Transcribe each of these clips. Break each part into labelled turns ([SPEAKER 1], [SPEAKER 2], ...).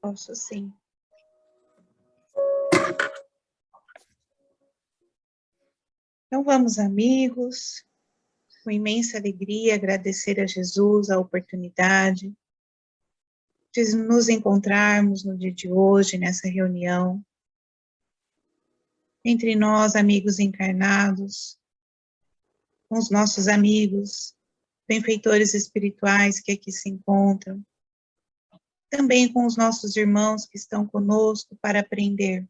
[SPEAKER 1] Posso sim. Então vamos, amigos, com imensa alegria agradecer a Jesus a oportunidade de nos encontrarmos no dia de hoje, nessa reunião, entre nós, amigos encarnados, com os nossos amigos, benfeitores espirituais que aqui se encontram, também com os nossos irmãos que estão conosco para aprender.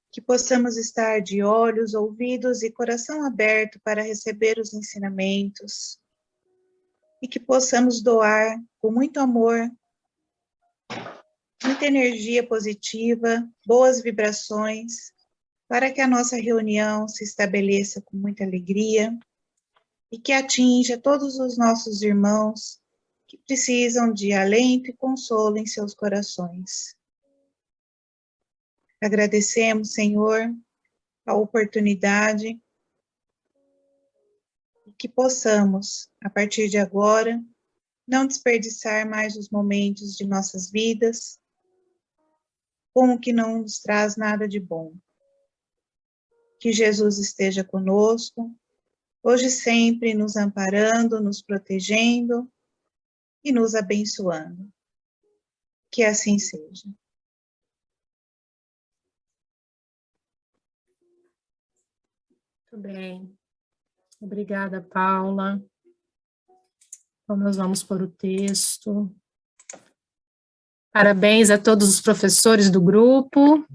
[SPEAKER 1] Que possamos estar de olhos, ouvidos e coração aberto para receber os ensinamentos e que possamos doar com muito amor, muita energia positiva, boas vibrações, para que a nossa reunião se estabeleça com muita alegria e que atinja todos os nossos irmãos que precisam de alento e consolo em seus corações. Agradecemos, Senhor, a oportunidade e que possamos, a partir de agora, não desperdiçar mais os momentos de nossas vidas, como que não nos traz nada de bom. Que Jesus esteja conosco, hoje e sempre nos amparando, nos protegendo e nos abençoando. Que assim seja.
[SPEAKER 2] Muito bem. Obrigada, Paula. Então, nós vamos por o texto. Parabéns a todos os professores do grupo.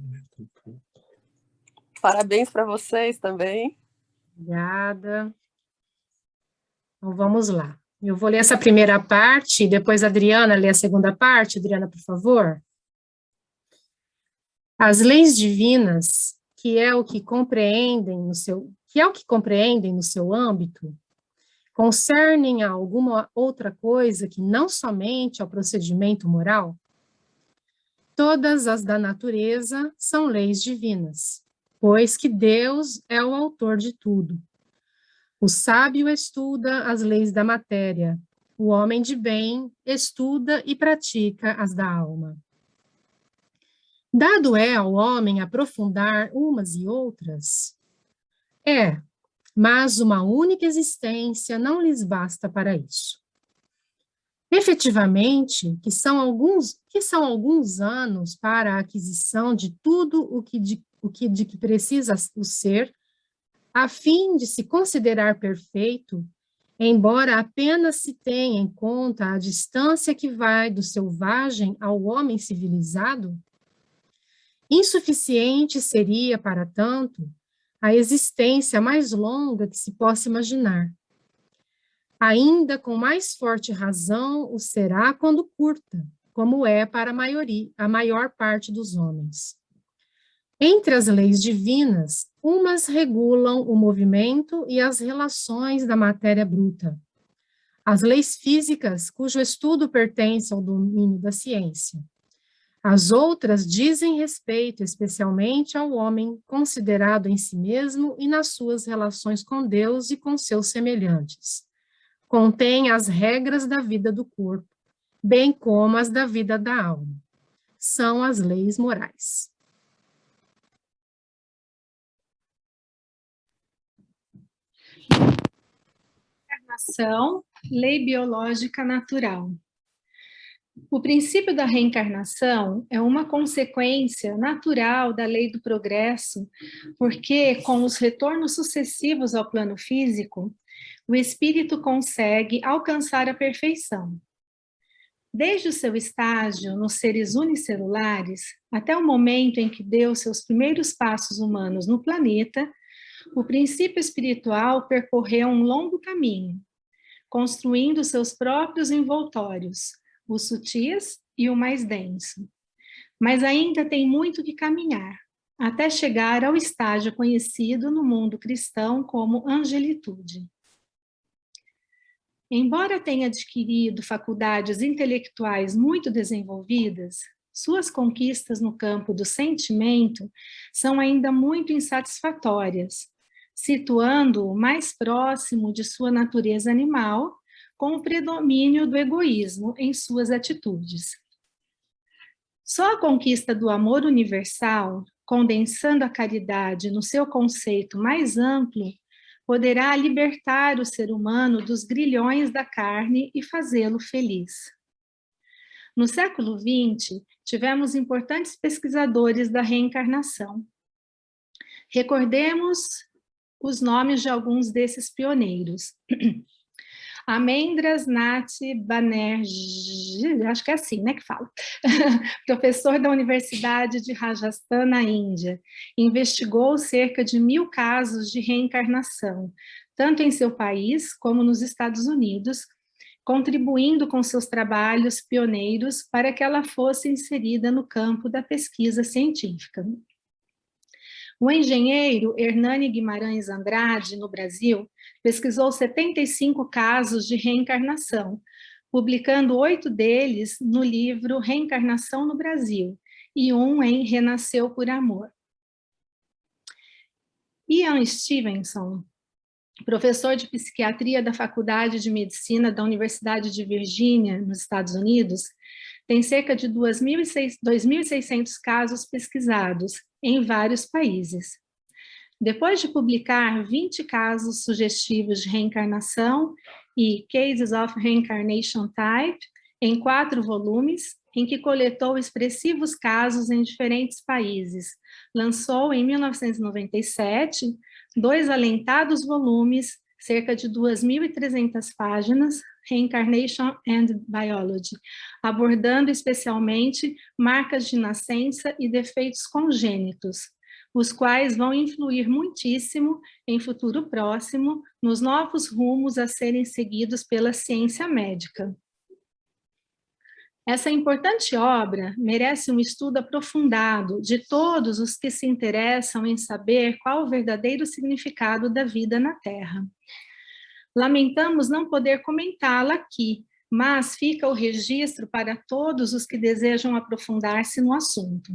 [SPEAKER 3] Parabéns para vocês também.
[SPEAKER 2] Obrigada. Então, vamos lá. Eu vou ler essa primeira parte, e depois a Adriana lê a segunda parte. Adriana, por favor. As leis divinas, que é o que compreendem no seu âmbito, concernem a alguma outra coisa que não somente ao procedimento moral? Todas as da natureza são leis divinas, pois que Deus é o autor de tudo. O sábio estuda as leis da matéria, o homem de bem estuda e pratica as da alma. Dado é ao homem aprofundar umas e outras? É, mas uma única existência não lhes basta para isso. Efetivamente, que são alguns anos para a aquisição de tudo o que precisa o ser, a fim de se considerar perfeito, embora apenas se tenha em conta a distância que vai do selvagem ao homem civilizado? Insuficiente seria, para tanto, a existência mais longa que se possa imaginar. Ainda com mais forte razão o será quando curta, como é para a maior parte dos homens. Entre as leis divinas, umas regulam o movimento e as relações da matéria bruta. As leis físicas, cujo estudo pertence ao domínio da ciência. As outras dizem respeito especialmente ao homem considerado em si mesmo e nas suas relações com Deus e com seus semelhantes. Contém as regras da vida do corpo, bem como as da vida da alma. São as leis morais.
[SPEAKER 4] Reencarnação, lei biológica natural. O princípio da reencarnação é uma consequência natural da lei do progresso, porque, com os retornos sucessivos ao plano físico, o espírito consegue alcançar a perfeição. Desde o seu estágio nos seres unicelulares, até o momento em que deu seus primeiros passos humanos no planeta, o princípio espiritual percorreu um longo caminho, construindo seus próprios envoltórios, os sutis e o mais denso. Mas ainda tem muito que caminhar, até chegar ao estágio conhecido no mundo cristão como angelitude. Embora tenha adquirido faculdades intelectuais muito desenvolvidas, suas conquistas no campo do sentimento são ainda muito insatisfatórias, situando-o mais próximo de sua natureza animal, com o predomínio do egoísmo em suas atitudes. Só a conquista do amor universal, condensando a caridade no seu conceito mais amplo, poderá libertar o ser humano dos grilhões da carne e fazê-lo feliz. No século XX, tivemos importantes pesquisadores da reencarnação. Recordemos os nomes de alguns desses pioneiros. Amendras Nath Banerjee, acho que é assim, né, que fala, professor da Universidade de Rajasthan, na Índia, investigou cerca de 1000 casos de reencarnação, tanto em seu país como nos Estados Unidos, contribuindo com seus trabalhos pioneiros para que ela fosse inserida no campo da pesquisa científica. O engenheiro Hernani Guimarães Andrade, no Brasil, pesquisou 75 casos de reencarnação, publicando 8 deles no livro Reencarnação no Brasil, e um em Renasceu por Amor. Ian Stevenson, professor de psiquiatria da Faculdade de Medicina da Universidade de Virgínia, nos Estados Unidos, tem cerca de 2.600 casos pesquisados em vários países. Depois de publicar 20 casos sugestivos de reencarnação e Cases of Reincarnation Type, em 4 volumes, em que coletou expressivos casos em diferentes países, lançou em 1997 2 alentados volumes, cerca de 2.300 páginas, Reincarnation and Biology, abordando especialmente marcas de nascença e defeitos congênitos, os quais vão influir muitíssimo em futuro próximo nos novos rumos a serem seguidos pela ciência médica. Essa importante obra merece um estudo aprofundado de todos os que se interessam em saber qual o verdadeiro significado da vida na Terra. Lamentamos não poder comentá-la aqui, mas fica o registro para todos os que desejam aprofundar-se no assunto.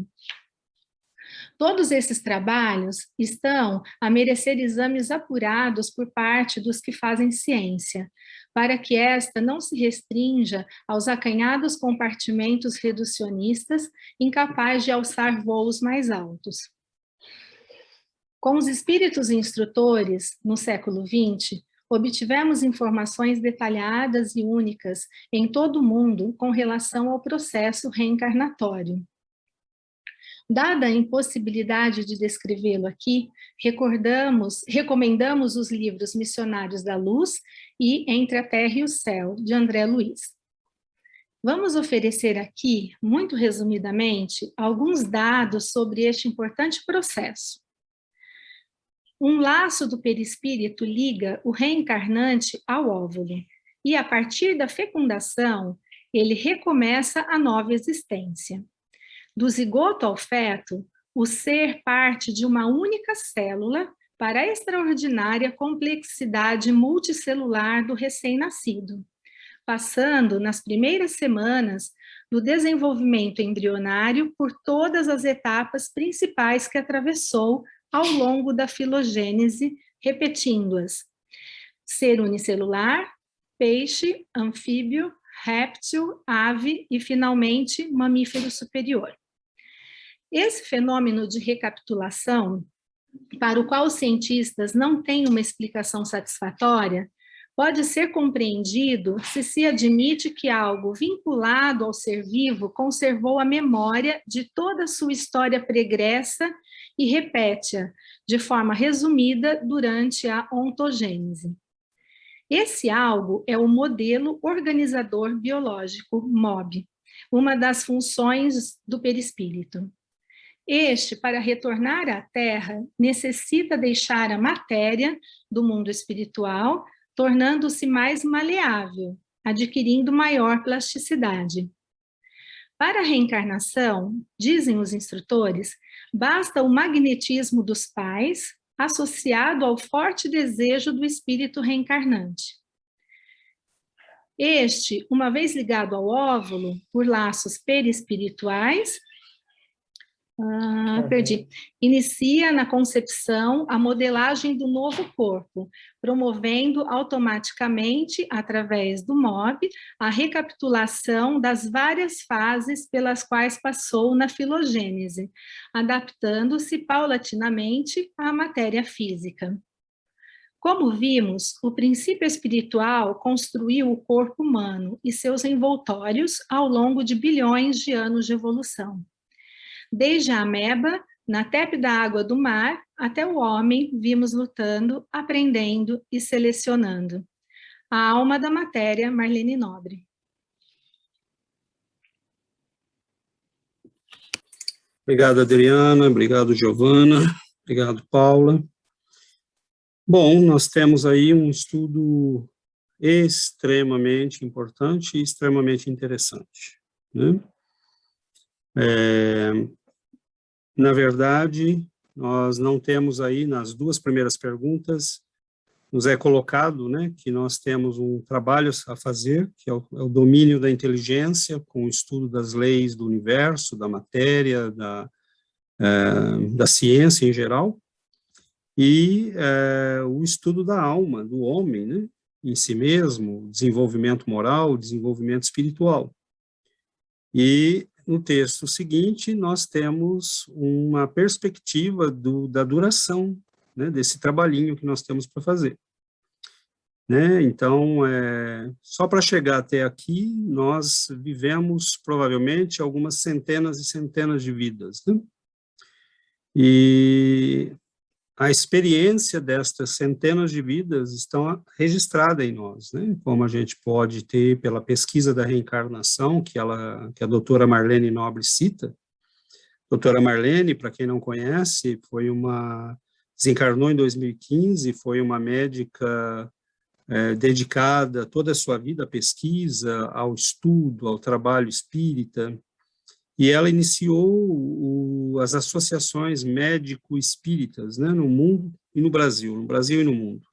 [SPEAKER 4] Todos esses trabalhos estão a merecer exames apurados por parte dos que fazem ciência, para que esta não se restrinja aos acanhados compartimentos reducionistas, incapazes de alçar voos mais altos. Com os espíritos instrutores, no século XX, obtivemos informações detalhadas e únicas em todo o mundo com relação ao processo reencarnatório. Dada a impossibilidade de descrevê-lo aqui, recomendamos os livros Missionários da Luz e Entre a Terra e o Céu, de André Luiz. Vamos oferecer aqui, muito resumidamente, alguns dados sobre este importante processo. Um laço do perispírito liga o reencarnante ao óvulo, e a partir da fecundação, ele recomeça a nova existência. Do zigoto ao feto, o ser parte de uma única célula para a extraordinária complexidade multicelular do recém-nascido, passando nas primeiras semanas do desenvolvimento embrionário por todas as etapas principais que atravessou ao longo da filogênese, repetindo-as: ser unicelular, peixe, anfíbio, réptil, ave e, finalmente, mamífero superior. Esse fenômeno de recapitulação, para o qual os cientistas não têm uma explicação satisfatória, pode ser compreendido se se admite que algo vinculado ao ser vivo conservou a memória de toda a sua história pregressa e repete-a, de forma resumida, durante a ontogênese. Esse algo é o modelo organizador biológico, MOB, uma das funções do perispírito. Este, para retornar à Terra, necessita deixar a matéria do mundo espiritual, tornando-se mais maleável, adquirindo maior plasticidade. Para a reencarnação, dizem os instrutores, basta o magnetismo dos pais, associado ao forte desejo do espírito reencarnante. Este, uma vez ligado ao óvulo, por laços perispirituais, Perdi. Inicia na concepção a modelagem do novo corpo, promovendo automaticamente, através do MOB, a recapitulação das várias fases pelas quais passou na filogênese, adaptando-se paulatinamente à matéria física. Como vimos, o princípio espiritual construiu o corpo humano e seus envoltórios ao longo de bilhões de anos de evolução. Desde a ameba, na tépida água do mar, até o homem, vimos lutando, aprendendo e selecionando. A alma da matéria, Marlene Nobre.
[SPEAKER 5] Obrigado, Adriana. Obrigado, Giovana. Obrigado, Paula. Bom, nós temos aí um estudo extremamente importante e extremamente interessante, né? Na verdade, nós não temos aí, nas duas primeiras perguntas, nos é colocado, né, que nós temos um trabalho a fazer, que é o domínio da inteligência, com o estudo das leis do universo, da matéria, da ciência em geral, e o estudo da alma, do homem, né, em si mesmo, desenvolvimento moral, desenvolvimento espiritual. E no texto seguinte, nós temos uma perspectiva da duração, né, desse trabalhinho que nós temos para fazer. Né? Então, só para chegar até aqui, nós vivemos, provavelmente, algumas centenas e centenas de vidas. Né? E a experiência destas centenas de vidas estão registrada em nós, né? Como a gente pode ter pela pesquisa da reencarnação, que a doutora Marlene Nobre cita. Doutora Marlene, para quem não conhece, desencarnou em 2015, foi uma médica dedicada toda a sua vida à pesquisa, ao estudo, ao trabalho espírita, e ela iniciou as associações médico-espíritas, né, no mundo e no Brasil e no mundo.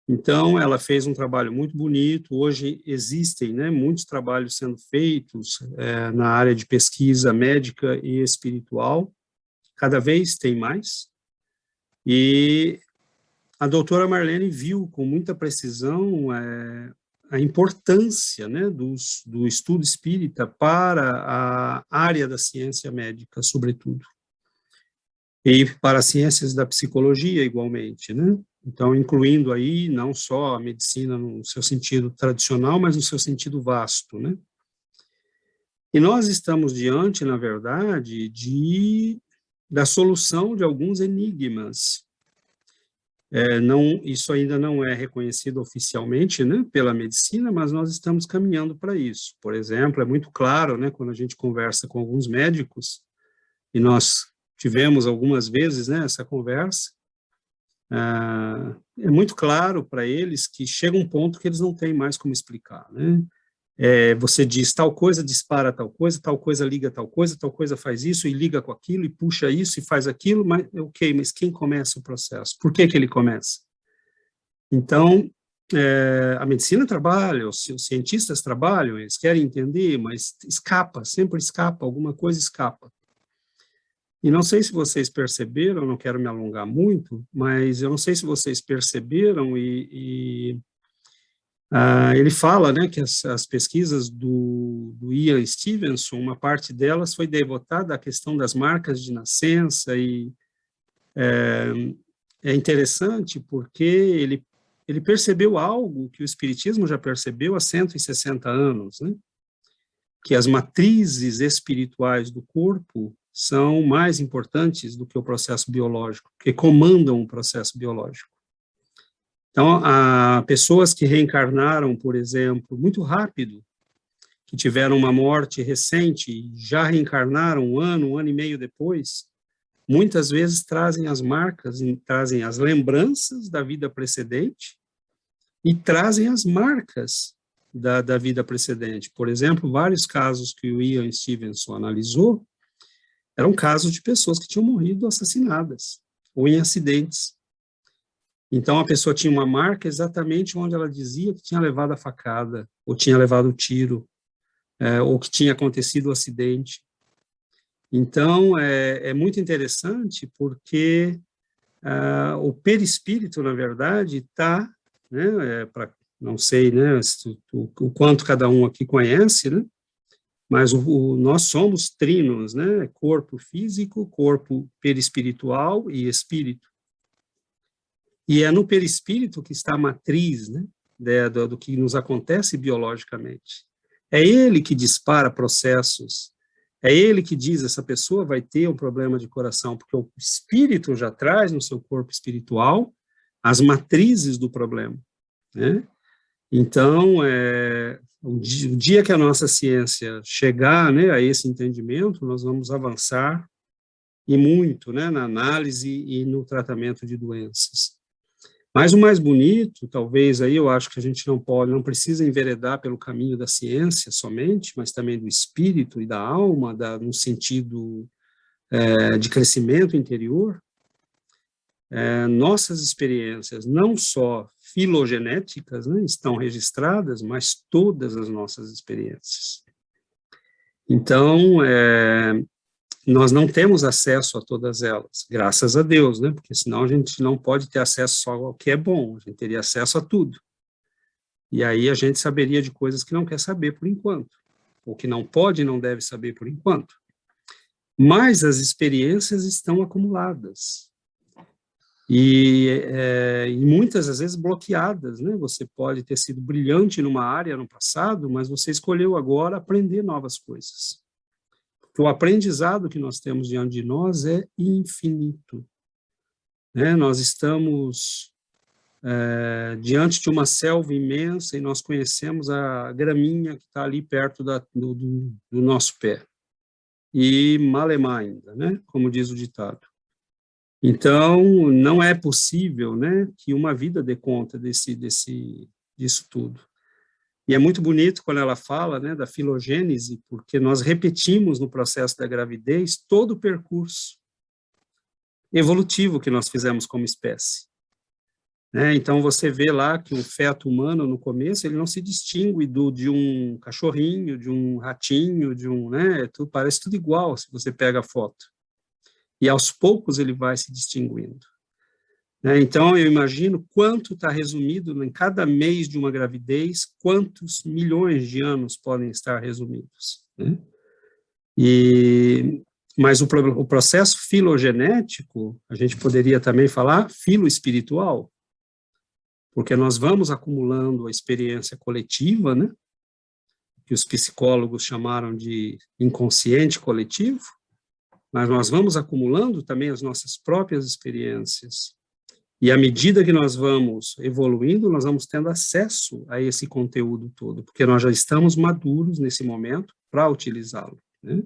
[SPEAKER 5] Então, ela fez um trabalho muito bonito. Hoje existem, né, muitos trabalhos sendo feitos na área de pesquisa médica e espiritual, cada vez tem mais, e a doutora Marlene viu com muita precisão a importância, né, do estudo espírita para a área da ciência médica, sobretudo, e para as ciências da psicologia, igualmente, né? Então, incluindo aí não só a medicina no seu sentido tradicional, mas no seu sentido vasto, né? E nós estamos diante, na verdade, da solução de alguns enigmas. Isso ainda não é reconhecido oficialmente, né, pela medicina, mas nós estamos caminhando para isso. Por exemplo, é muito claro, né, quando a gente conversa com alguns médicos, e nós tivemos algumas vezes, né, essa conversa, é muito claro para eles que chega um ponto que eles não têm mais como explicar, né? Você diz tal coisa dispara tal coisa liga tal coisa faz isso e liga com aquilo e puxa isso e faz aquilo, mas ok, mas quem começa o processo? Por que ele começa? Então, a medicina trabalha, os cientistas trabalham, eles querem entender, mas sempre escapa, alguma coisa escapa. E não sei se vocês perceberam, não quero me alongar muito, mas eu não sei se vocês perceberam ele fala, né, que as pesquisas do Ian Stevenson, uma parte delas foi devotada à questão das marcas de nascença, e é interessante porque ele percebeu algo que o Espiritismo já percebeu há 160 anos, né, que as matrizes espirituais do corpo são mais importantes do que o processo biológico, que comandam o processo biológico. Então, há pessoas que reencarnaram, por exemplo, muito rápido, que tiveram uma morte recente e já reencarnaram um ano e meio depois, muitas vezes trazem as marcas, trazem as lembranças da vida precedente e trazem as marcas da vida precedente. Por exemplo, vários casos que o Ian Stevenson analisou eram casos de pessoas que tinham morrido assassinadas ou em acidentes. Então, a pessoa tinha uma marca exatamente onde ela dizia que tinha levado a facada, ou tinha levado o tiro, ou que tinha acontecido o acidente. Então, é muito interessante porque o perispírito, na verdade, está, né, não sei, né, o quanto cada um aqui conhece, né, mas nós somos trinos, né, corpo físico, corpo perispiritual e espírito. E é no perispírito que está a matriz, né, do que nos acontece biologicamente. É ele que dispara processos, é ele que diz, essa pessoa vai ter um problema de coração, porque o espírito já traz no seu corpo espiritual as matrizes do problema, né? Então, o dia que a nossa ciência chegar, né, a esse entendimento, nós vamos avançar e muito, né, na análise e no tratamento de doenças. Mas o mais bonito, talvez aí eu acho que a gente não precisa enveredar pelo caminho da ciência somente, mas também do espírito e da alma, no sentido de crescimento interior. Nossas experiências, não só filogenéticas, né, estão registradas, mas todas as nossas experiências. Então, nós não temos acesso a todas elas, graças a Deus, né? Porque senão a gente não pode ter acesso só ao que é bom, a gente teria acesso a tudo. E aí a gente saberia de coisas que não quer saber por enquanto, ou que não pode e não deve saber por enquanto. Mas as experiências estão acumuladas. E muitas, às vezes, bloqueadas, né? Você pode ter sido brilhante numa área no passado, mas você escolheu agora aprender novas coisas. O aprendizado que nós temos diante de nós é infinito, né? Nós estamos diante de uma selva imensa e nós conhecemos a graminha que está ali perto do nosso pé. E malemar ainda, né? Como diz o ditado. Então, não é possível, né, que uma vida dê conta disso tudo. E é muito bonito quando ela fala, né, da filogênese, porque nós repetimos no processo da gravidez todo o percurso evolutivo que nós fizemos como espécie. Né? Então, você vê lá que o feto humano, no começo, ele não se distingue de um cachorrinho, de um ratinho, né, parece tudo igual, se você pega a foto. E, aos poucos, ele vai se distinguindo. Então, eu imagino quanto está resumido em cada mês de uma gravidez, quantos milhões de anos podem estar resumidos. Né? Mas o processo filogenético, a gente poderia também falar filoespiritual, porque nós vamos acumulando a experiência coletiva, né? Que os psicólogos chamaram de inconsciente coletivo, mas nós vamos acumulando também as nossas próprias experiências. E à medida que nós vamos evoluindo, nós vamos tendo acesso a esse conteúdo todo, porque nós já estamos maduros nesse momento para utilizá-lo, né?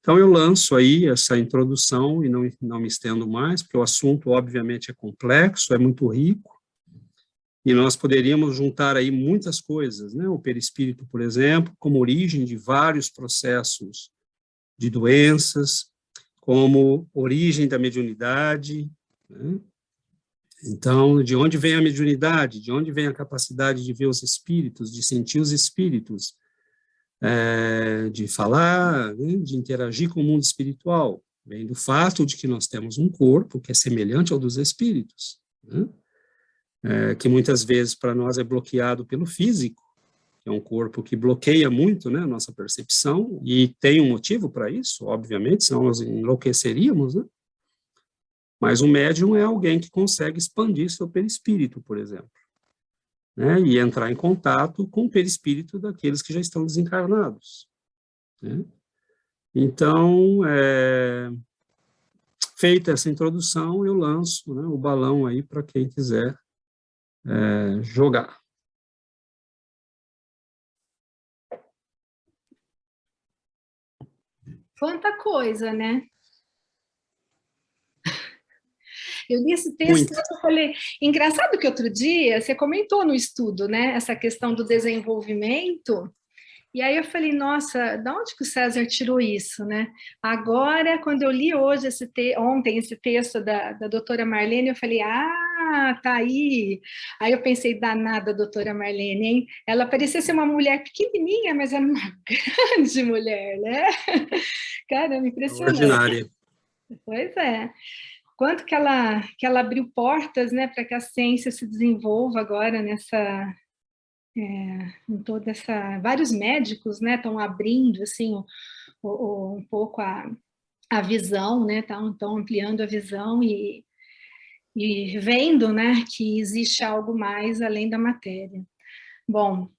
[SPEAKER 5] Então, eu lanço aí essa introdução e não me estendo mais, porque o assunto, obviamente, é complexo, é muito rico, e nós poderíamos juntar aí muitas coisas, né? O perispírito, por exemplo, como origem de vários processos de doenças, como origem da mediunidade, né? Então, de onde vem a mediunidade? De onde vem a capacidade de ver os espíritos, de sentir os espíritos, de falar, né, de interagir com o mundo espiritual? Vem do fato de que nós temos um corpo que é semelhante ao dos espíritos, né? Que muitas vezes para nós é bloqueado pelo físico, que é um corpo que bloqueia muito, né, a nossa percepção, e tem um motivo para isso, obviamente, senão nós enlouqueceríamos, né? Mas o médium é alguém que consegue expandir seu perispírito, por exemplo, né, e entrar em contato com o perispírito daqueles que já estão desencarnados, né? Então, feita essa introdução, eu lanço, né, o balão aí para quem quiser jogar.
[SPEAKER 4] Quanta coisa, né? Eu li esse texto e eu falei, engraçado que outro dia você comentou no estudo, né, essa questão do desenvolvimento, e aí eu falei, nossa, de onde que o César tirou isso, né? Agora, quando eu li hoje ontem esse texto da doutora Marlene, eu falei, ah, tá aí. Aí eu pensei, danada, doutora Marlene, hein? Ela parecia ser uma mulher pequenininha, mas era uma grande mulher, né? Caramba, impressionante.
[SPEAKER 5] Ordinária.
[SPEAKER 4] Pois é. Quanto que ela abriu portas, né, para que a ciência se desenvolva agora em toda essa... Vários médicos, né, estão abrindo, assim, um pouco a visão, né, estão ampliando a visão e vendo, né, que existe algo mais além da matéria. Bom,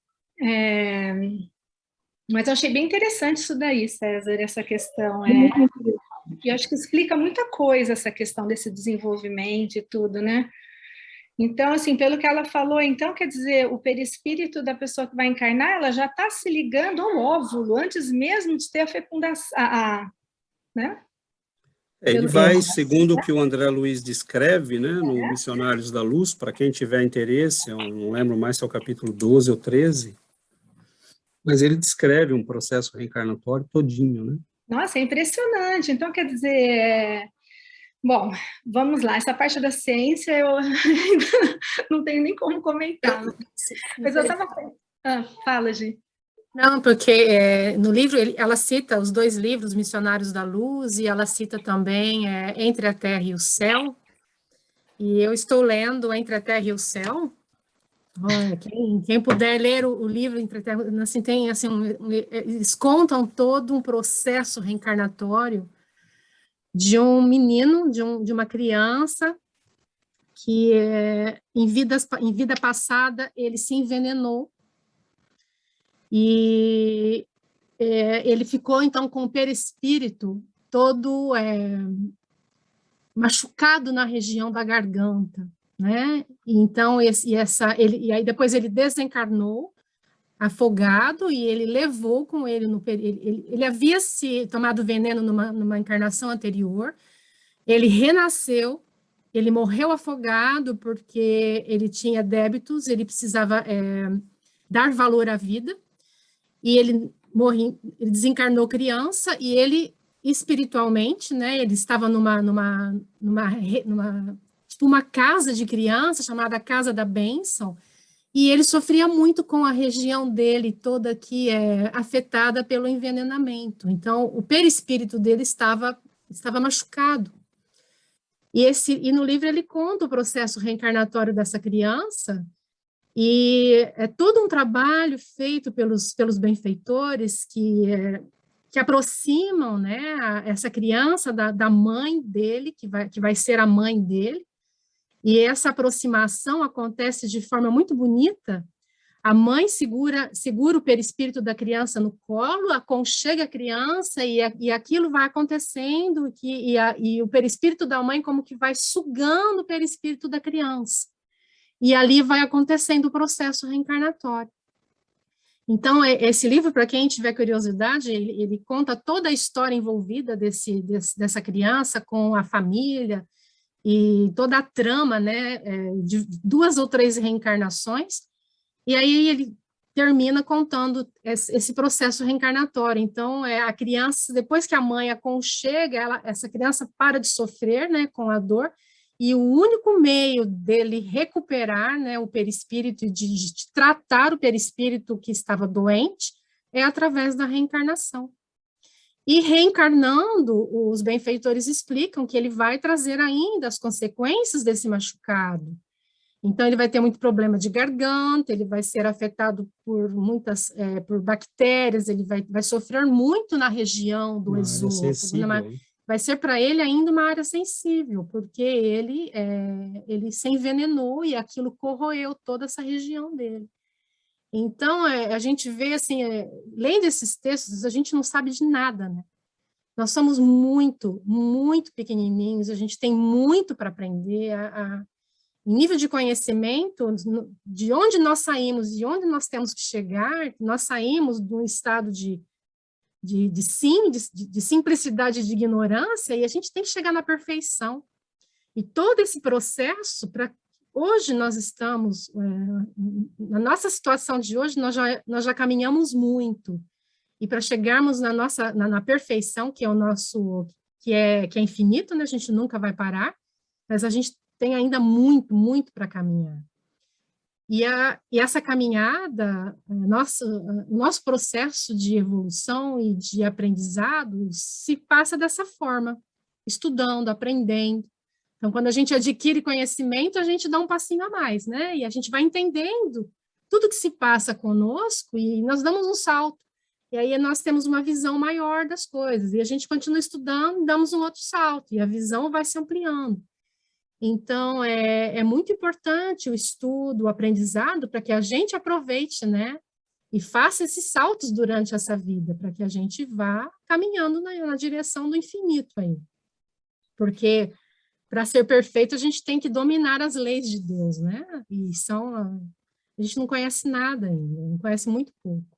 [SPEAKER 4] mas eu achei bem interessante isso daí, César, essa questão. E acho que explica muita coisa essa questão desse desenvolvimento e tudo, né? Então, assim, pelo que ela falou, então, quer dizer, o perispírito da pessoa que vai encarnar, ela já está se ligando ao óvulo, antes mesmo de ter a fecundação, né?
[SPEAKER 5] Ele vai, segundo o que o André Luiz descreve, né, no Missionários da Luz, para quem tiver interesse, eu não lembro mais se é o capítulo 12 ou 13, mas ele descreve um processo reencarnatório todinho, né?
[SPEAKER 4] Nossa, é impressionante. Então, quer dizer, bom, vamos lá, essa parte da ciência eu ainda não tenho nem como comentar. Mas eu estava... fala, Gi.
[SPEAKER 2] Não, porque no livro ela cita os 2 livros, Missionários da Luz, e ela cita também Entre a Terra e o Céu, e eu estou lendo Entre a Terra e o Céu. Olha, quem puder ler o livro Entre a Terra, assim, tem, assim, eles contam todo um processo reencarnatório de um menino, de uma criança, que em vida passada ele se envenenou, e ele ficou, então, com o perispírito todo machucado na região da garganta, né? Então, e aí depois ele desencarnou, afogado, e ele levou com ele, ele havia se tomado veneno numa encarnação anterior, ele renasceu, ele morreu afogado porque ele tinha débitos, ele precisava dar valor à vida, e ele desencarnou criança, e ele espiritualmente, né, ele estava tipo uma casa de criança chamada Casa da Bênção, e ele sofria muito com a região dele toda que é afetada pelo envenenamento. Então, o perispírito dele estava machucado. E no livro ele conta o processo reencarnatório dessa criança, e é todo um trabalho feito pelos benfeitores que aproximam, né, essa criança da mãe dele, que vai ser a mãe dele, e essa aproximação acontece de forma muito bonita. A mãe segura o perispírito da criança no colo, aconchega a criança, e aquilo vai acontecendo, e o perispírito da mãe como que vai sugando o perispírito da criança. E ali vai acontecendo o processo reencarnatório. Então, esse livro, para quem tiver curiosidade, ele conta toda a história envolvida dessa criança com a família, e toda a trama, né, de 2 ou 3 reencarnações, e aí ele termina contando esse processo reencarnatório. Então, a criança, depois que a mãe aconchega, essa criança para de sofrer, né, com a dor, e o único meio dele recuperar, né, o perispírito, de tratar o perispírito que estava doente, é através da reencarnação. E reencarnando, os benfeitores explicam que ele vai trazer ainda as consequências desse machucado. Então, ele vai ter muito problema de garganta, ele vai ser afetado por por bactérias, ele vai sofrer muito na região do esôfago, vai ser para ele ainda uma área sensível, porque ele se envenenou e aquilo corroeu toda essa região dele. Então, a gente vê, assim, lendo esses textos, a gente não sabe de nada, né? Nós somos muito, muito pequenininhos, a gente tem muito para aprender, em nível de conhecimento, de onde nós saímos, de onde nós temos que chegar, nós saímos de um estado de simplicidade, de ignorância, e a gente tem que chegar na perfeição. E todo esse processo, hoje nós estamos, na nossa situação de hoje, nós já caminhamos muito, e para chegarmos na perfeição, que é o nosso, que é infinito, né? A gente nunca vai parar, mas a gente tem ainda muito, muito para caminhar. E essa caminhada, nosso processo de evolução e de aprendizado se passa dessa forma, estudando, aprendendo. Então, quando a gente adquire conhecimento, a gente dá um passinho a mais, né? E a gente vai entendendo tudo que se passa conosco e nós damos um salto. E aí nós temos uma visão maior das coisas. E a gente continua estudando e damos um outro salto. E a visão vai se ampliando. Então, é muito importante o estudo, o aprendizado, para que a gente aproveite, né? E faça esses saltos durante essa vida, para que a gente vá caminhando na direção do infinito aí. Porque, para ser perfeito, a gente tem que dominar as leis de Deus, né? E a gente não conhece nada ainda, não conhece muito pouco.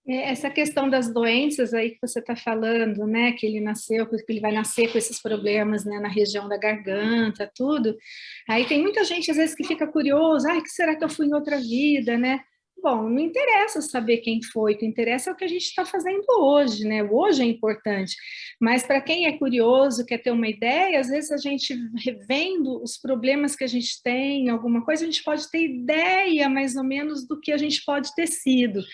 [SPEAKER 4] Essa questão das doenças aí que você está falando, né, que ele vai nascer com esses problemas, né, na região da garganta, tudo. Aí tem muita gente, às vezes, que fica curioso, que será que eu fui em outra vida, né? Bom, não interessa saber quem foi, o que interessa é o que a gente está fazendo hoje, né? O hoje é importante, mas para quem é curioso, quer ter uma ideia, às vezes a gente revendo os problemas que a gente tem, alguma coisa, a gente pode ter ideia, mais ou menos, do que a gente pode ter sido.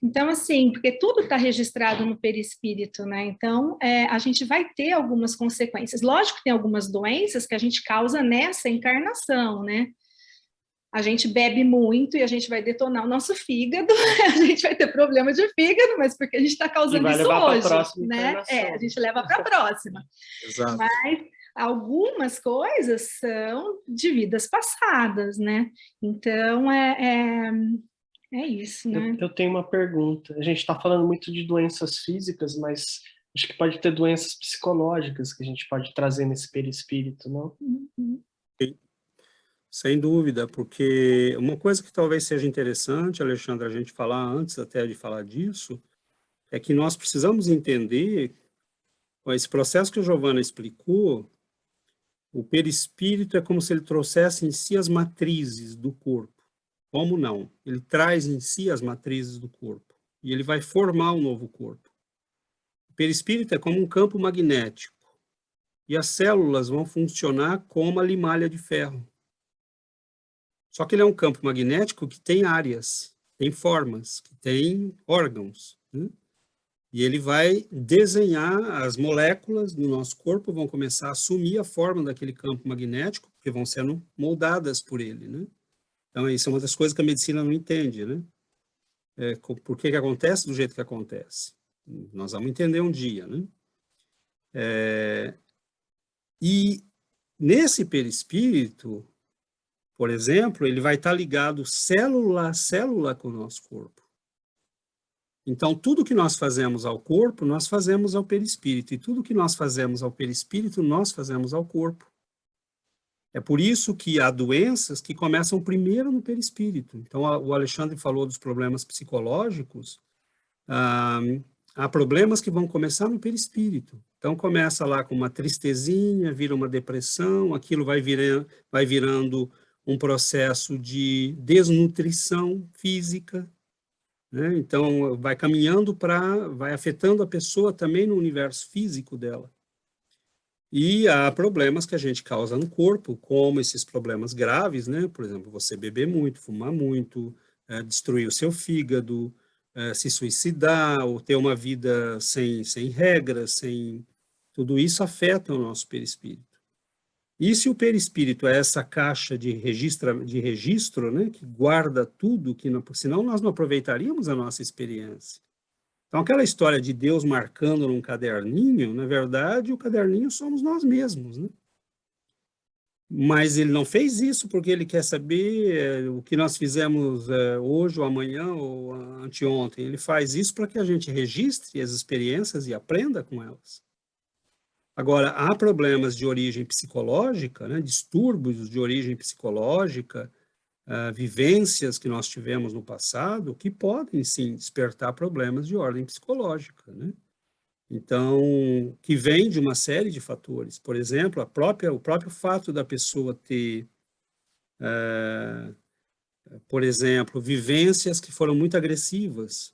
[SPEAKER 4] Então, assim, porque tudo está registrado no perispírito, né? Então, a gente vai ter algumas consequências. Lógico que tem algumas doenças que a gente causa nessa encarnação, né? A gente bebe muito e a gente vai detonar o nosso fígado, a gente vai ter problema de fígado, mas porque a gente está causando isso hoje, né? A gente leva para a próxima.
[SPEAKER 5] Exato.
[SPEAKER 4] Mas algumas coisas são de vidas passadas, né? Então, é isso, né?
[SPEAKER 6] Eu tenho uma pergunta. A gente está falando muito de doenças físicas, mas acho que pode ter doenças psicológicas que a gente pode trazer nesse perispírito, não?
[SPEAKER 4] Uhum.
[SPEAKER 5] Sem dúvida, porque uma coisa que talvez seja interessante, Alexandre, a gente falar antes até de falar disso, é que nós precisamos entender, esse processo que a Giovana explicou, o perispírito é como se ele trouxesse em si as matrizes do corpo. Como não? Ele traz em si as matrizes do corpo e ele vai formar um novo corpo. O perispírito é como um campo magnético e as células vão funcionar como a limalha de ferro. Só que ele é um campo magnético que tem áreas, tem formas, que tem órgãos, né? E ele vai desenhar as moléculas do nosso corpo, vão começar a assumir a forma daquele campo magnético, porque vão sendo moldadas por ele, né? Então, isso é uma das coisas que a medicina não entende, né? Por que acontece do jeito que acontece? Nós vamos entender um dia, né? E nesse perispírito, por exemplo, ele vai estar ligado célula a célula com o nosso corpo. Então, tudo que nós fazemos ao corpo, nós fazemos ao perispírito. E tudo que nós fazemos ao perispírito, nós fazemos ao corpo. É por isso que há doenças que começam primeiro no perispírito. Então, o Alexandre falou dos problemas psicológicos. Há problemas que vão começar no perispírito. Então, começa lá com uma tristezinha, vira uma depressão, aquilo vai virando um processo de desnutrição física, né? Então, vai caminhando vai afetando a pessoa também no universo físico dela. E há problemas que a gente causa no corpo, como esses problemas graves, né? Por exemplo, você beber muito, fumar muito, destruir o seu fígado, se suicidar, ou ter uma vida sem regras, tudo isso afeta o nosso perispírito. E se o perispírito é essa caixa de registro, né, que guarda tudo, senão nós não aproveitaríamos a nossa experiência. Então, aquela história de Deus marcando num caderninho, na verdade, o caderninho somos nós mesmos, né? Mas ele não fez isso porque ele quer saber o que nós fizemos hoje ou amanhã ou anteontem. Ele faz isso para que a gente registre as experiências e aprenda com elas. Agora, há problemas de origem psicológica, né, distúrbios de origem psicológica, vivências que nós tivemos no passado, que podem, sim, despertar problemas de ordem psicológica, né? Então, que vem de uma série de fatores. Por exemplo, o próprio fato da pessoa ter, por exemplo, vivências que foram muito agressivas,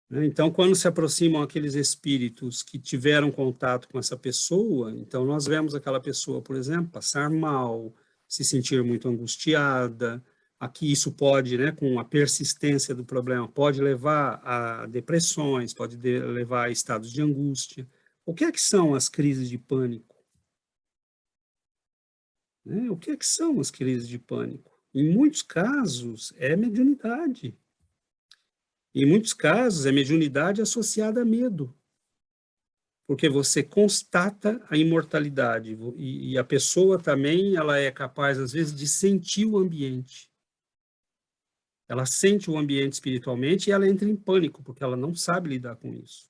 [SPEAKER 5] né? Então, quando se aproximam aqueles espíritos que tiveram contato com essa pessoa, então nós vemos aquela pessoa, por exemplo, passar mal, se sentir muito angustiada. Aqui isso pode, né, com a persistência do problema, pode levar a depressões, pode levar a estados de angústia. O que é que são as crises de pânico? Né? O que é que são as crises de pânico? Em muitos casos, é mediunidade. Em muitos casos, é mediunidade associada a medo. Porque você constata a imortalidade. E a pessoa também, ela é capaz, às vezes, de sentir o ambiente. Ela sente o ambiente espiritualmente e ela entra em pânico, porque ela não sabe lidar com isso.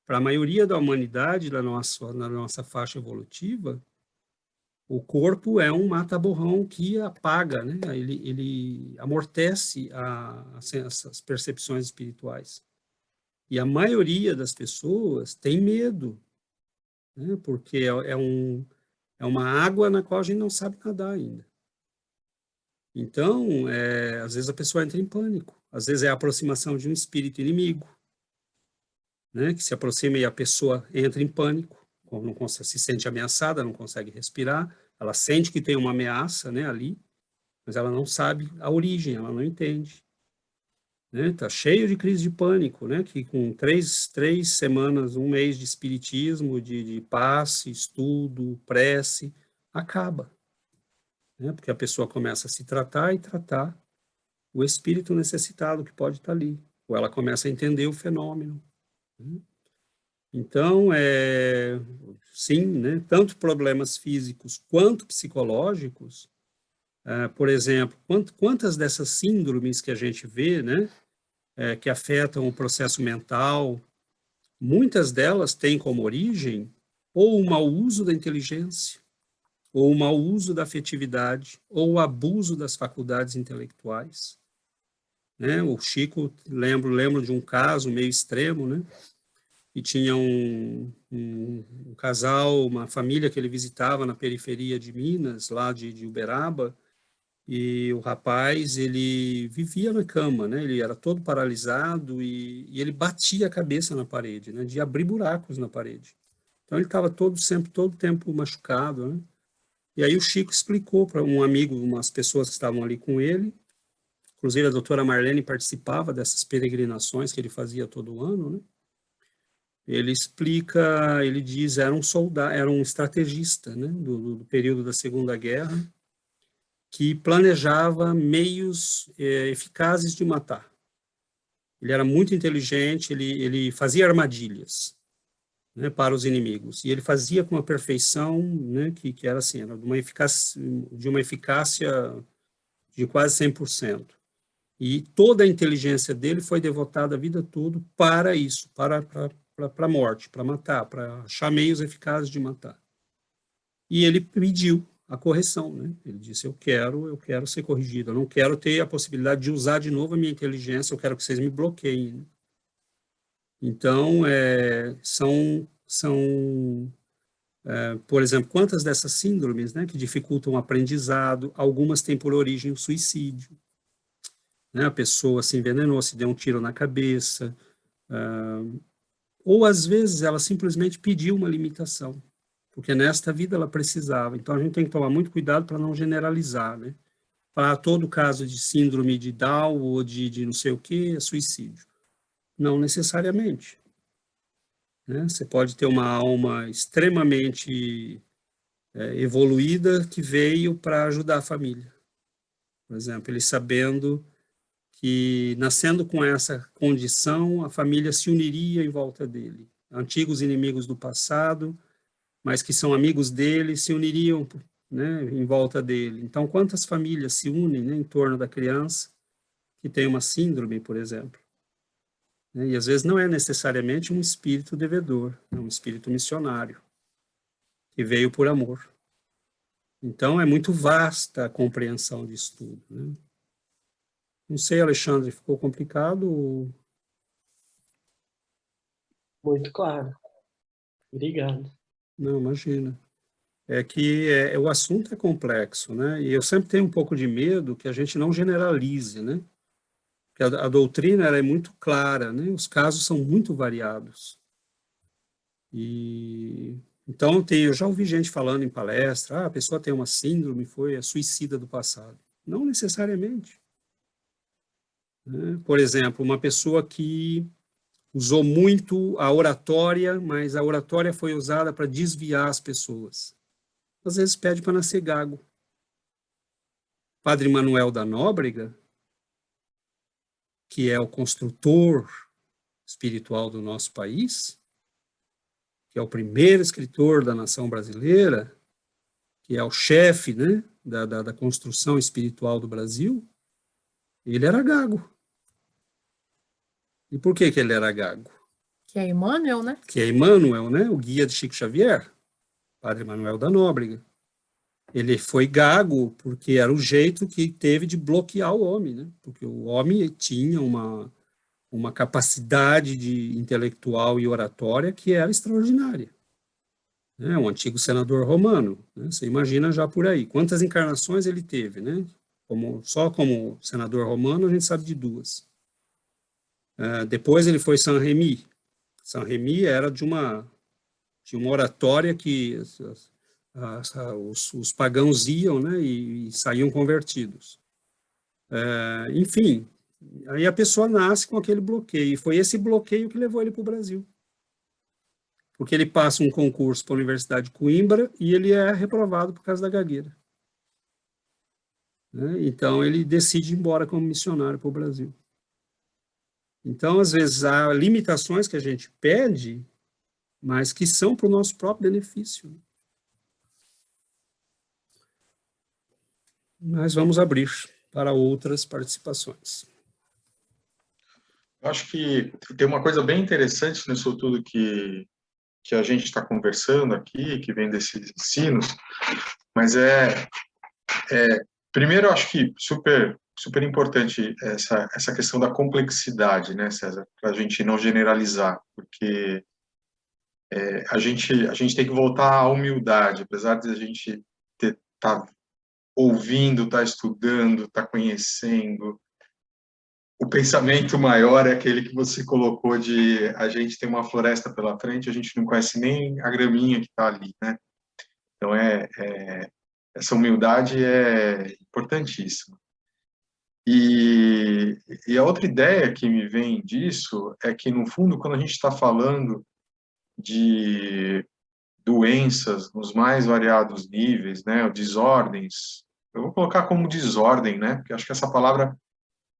[SPEAKER 5] Para a maioria da humanidade, na nossa faixa evolutiva, o corpo é um mata-borrão que apaga, né? Ele amortece essas percepções espirituais. E a maioria das pessoas tem medo, né? Porque é uma água na qual a gente não sabe nadar ainda. Então, às vezes a pessoa entra em pânico. Às vezes é a aproximação de um espírito inimigo, né, que se aproxima e a pessoa entra em pânico, não consegue, se sente ameaçada, não consegue respirar, ela sente que tem uma ameaça, né, ali, mas ela não sabe a origem, ela não entende. Tá cheio de crise de pânico, né, que com três semanas, um mês de espiritismo, de passe, estudo, prece, acaba. Né, porque a pessoa começa a se tratar e tratar o espírito necessitado que pode estar ali, ou ela começa a entender o fenômeno. Né? Então, sim, né, tanto problemas físicos quanto psicológicos, por exemplo, quantas dessas síndromes que a gente vê, né, que afetam o processo mental, muitas delas têm como origem ou o mau uso da inteligência, ou o mau uso da afetividade, ou o abuso das faculdades intelectuais. Né? O Chico, lembro de um caso meio extremo, né? E tinha um casal, uma família que ele visitava na periferia de Minas, lá de Uberaba, e o rapaz, ele vivia na cama, né? Ele era todo paralisado e ele batia a cabeça na parede, né? De abrir buracos na parede. Então ele estava todo o tempo machucado, né? E aí o Chico explicou para um amigo, umas pessoas que estavam ali com ele, inclusive a doutora Marlene participava dessas peregrinações que ele fazia todo ano, né? Ele explica, ele diz, era um soldado, era um estrategista, né, do período da Segunda Guerra, que planejava meios eficazes de matar. Ele era muito inteligente, ele fazia armadilhas, né, para os inimigos, e ele fazia com uma perfeição, né, que era assim, era de uma eficácia de quase 100%. E toda a inteligência dele foi devotada a vida toda para isso, para a morte, para matar, para achar meios eficazes de matar. E ele pediu a correção, né? Ele disse, eu quero ser corrigido, eu não quero ter a possibilidade de usar de novo a minha inteligência, eu quero que vocês me bloqueiem. Então, por exemplo, quantas dessas síndromes, né, que dificultam o aprendizado, algumas têm por origem o suicídio. Né? A pessoa se envenenou, se deu um tiro na cabeça, ou às vezes ela simplesmente pediu uma limitação, porque nesta vida ela precisava. Então a gente tem que tomar muito cuidado para não generalizar, né? Para todo caso de síndrome de Down ou de não sei o que, é suicídio. Não necessariamente. Né? Você pode ter uma alma extremamente evoluída que veio para ajudar a família. Por exemplo, ele sabendo que, nascendo com essa condição, a família se uniria em volta dele. Antigos inimigos do passado, mas que são amigos dele, se uniriam, né, em volta dele. Então, quantas famílias se unem, né, em torno da criança que tem uma síndrome, por exemplo? Né, e às vezes não é necessariamente um espírito devedor, é um espírito missionário, que veio por amor. Então, é muito vasta a compreensão disso tudo, né? Não sei, Alexandre, ficou complicado?
[SPEAKER 6] Muito claro. Obrigado.
[SPEAKER 5] Não, imagina. É que o assunto é complexo, né? E eu sempre tenho um pouco de medo que a gente não generalize, né? Porque a doutrina ela é muito clara, né? Os casos são muito variados. E Então, eu já ouvi gente falando em palestra, a pessoa tem uma síndrome, foi a suicida do passado. Não necessariamente. Né? Por exemplo, uma pessoa que usou muito a oratória, mas a oratória foi usada para desviar as pessoas. Às vezes pede para nascer gago. Padre Manuel da Nóbrega, que é o construtor espiritual do nosso país, que é o primeiro escritor da nação brasileira, que é o chefe, né, da construção espiritual do Brasil, ele era gago. E por que ele era gago?
[SPEAKER 2] Que é Emmanuel, né?
[SPEAKER 5] Que é Emmanuel, né, o guia de Chico Xavier, Padre Manuel da Nóbrega. Ele foi gago porque era o jeito que teve de bloquear o homem, né? Porque o homem tinha uma capacidade de intelectual e oratória que era extraordinária. É um antigo senador romano, né? Você imagina já por aí. Quantas encarnações ele teve, né? Só como senador romano a gente sabe de 2. Depois ele foi Saint-Rémy. Saint-Rémy era de uma oratória que os pagãos iam, né, e saíam convertidos. Enfim, aí a pessoa nasce com aquele bloqueio, e foi esse bloqueio que levou ele para o Brasil. Porque ele passa um concurso para a Universidade de Coimbra e ele é reprovado por causa da gagueira. Né? Então, ele decide ir embora como missionário para o Brasil. Então, às vezes, há limitações que a gente pede, mas que são para o nosso próprio benefício. Mas vamos abrir para outras participações.
[SPEAKER 7] Eu acho que tem uma coisa bem interessante nisso tudo que a gente está conversando aqui, que vem desses ensinos, mas primeiro, eu acho que super importante essa questão da complexidade, né, César, para a gente não generalizar, porque a gente tem que voltar à humildade, apesar de a gente estar ouvindo, estar estudando, estar conhecendo. O pensamento maior é aquele que você colocou de a gente tem uma floresta pela frente, a gente não conhece nem a graminha que está ali, né? Então, essa humildade é importantíssima. E a outra ideia que me vem disso é que, no fundo, quando a gente está falando de doenças nos mais variados níveis, né, desordens, eu vou colocar como desordem, né, porque acho que essa palavra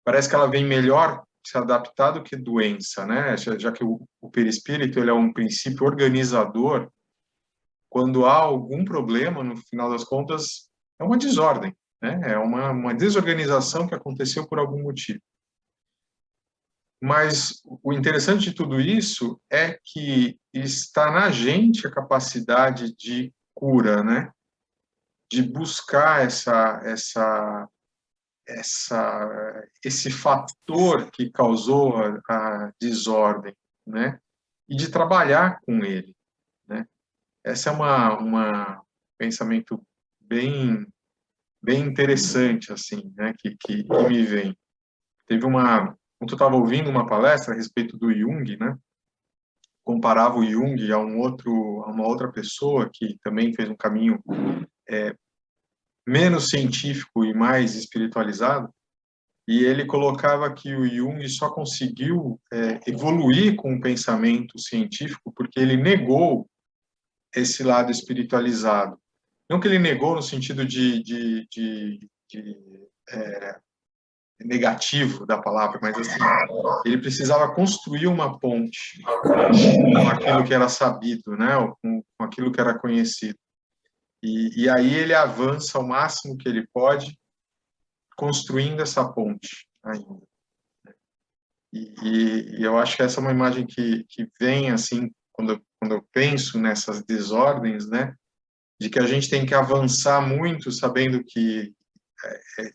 [SPEAKER 7] parece que ela vem melhor se adaptar do que doença, né, já que o perispírito ele é um princípio organizador. Quando há algum problema, no final das contas, é uma desordem, né, é uma desorganização que aconteceu por algum motivo. Mas o interessante de tudo isso é que está na gente a capacidade de cura, né? De buscar esse fator que causou a desordem, né? E de trabalhar com ele, né? Esse é um pensamento bem interessante, assim, né? Que me vem. Quando eu estava ouvindo uma palestra a respeito do Jung, né? Comparava o Jung a uma outra pessoa que também fez um caminho menos científico e mais espiritualizado, e ele colocava que o Jung só conseguiu evoluir com o pensamento científico porque ele negou esse lado espiritualizado. Não que ele negou no sentido de negativo da palavra, mas assim, ele precisava construir uma ponte com aquilo que era sabido, né, com aquilo que era conhecido. E aí ele avança o máximo que ele pode, construindo essa ponte ainda. E eu acho que essa é uma imagem que vem, assim, quando eu penso nessas desordens, né, de que a gente tem que avançar muito, sabendo que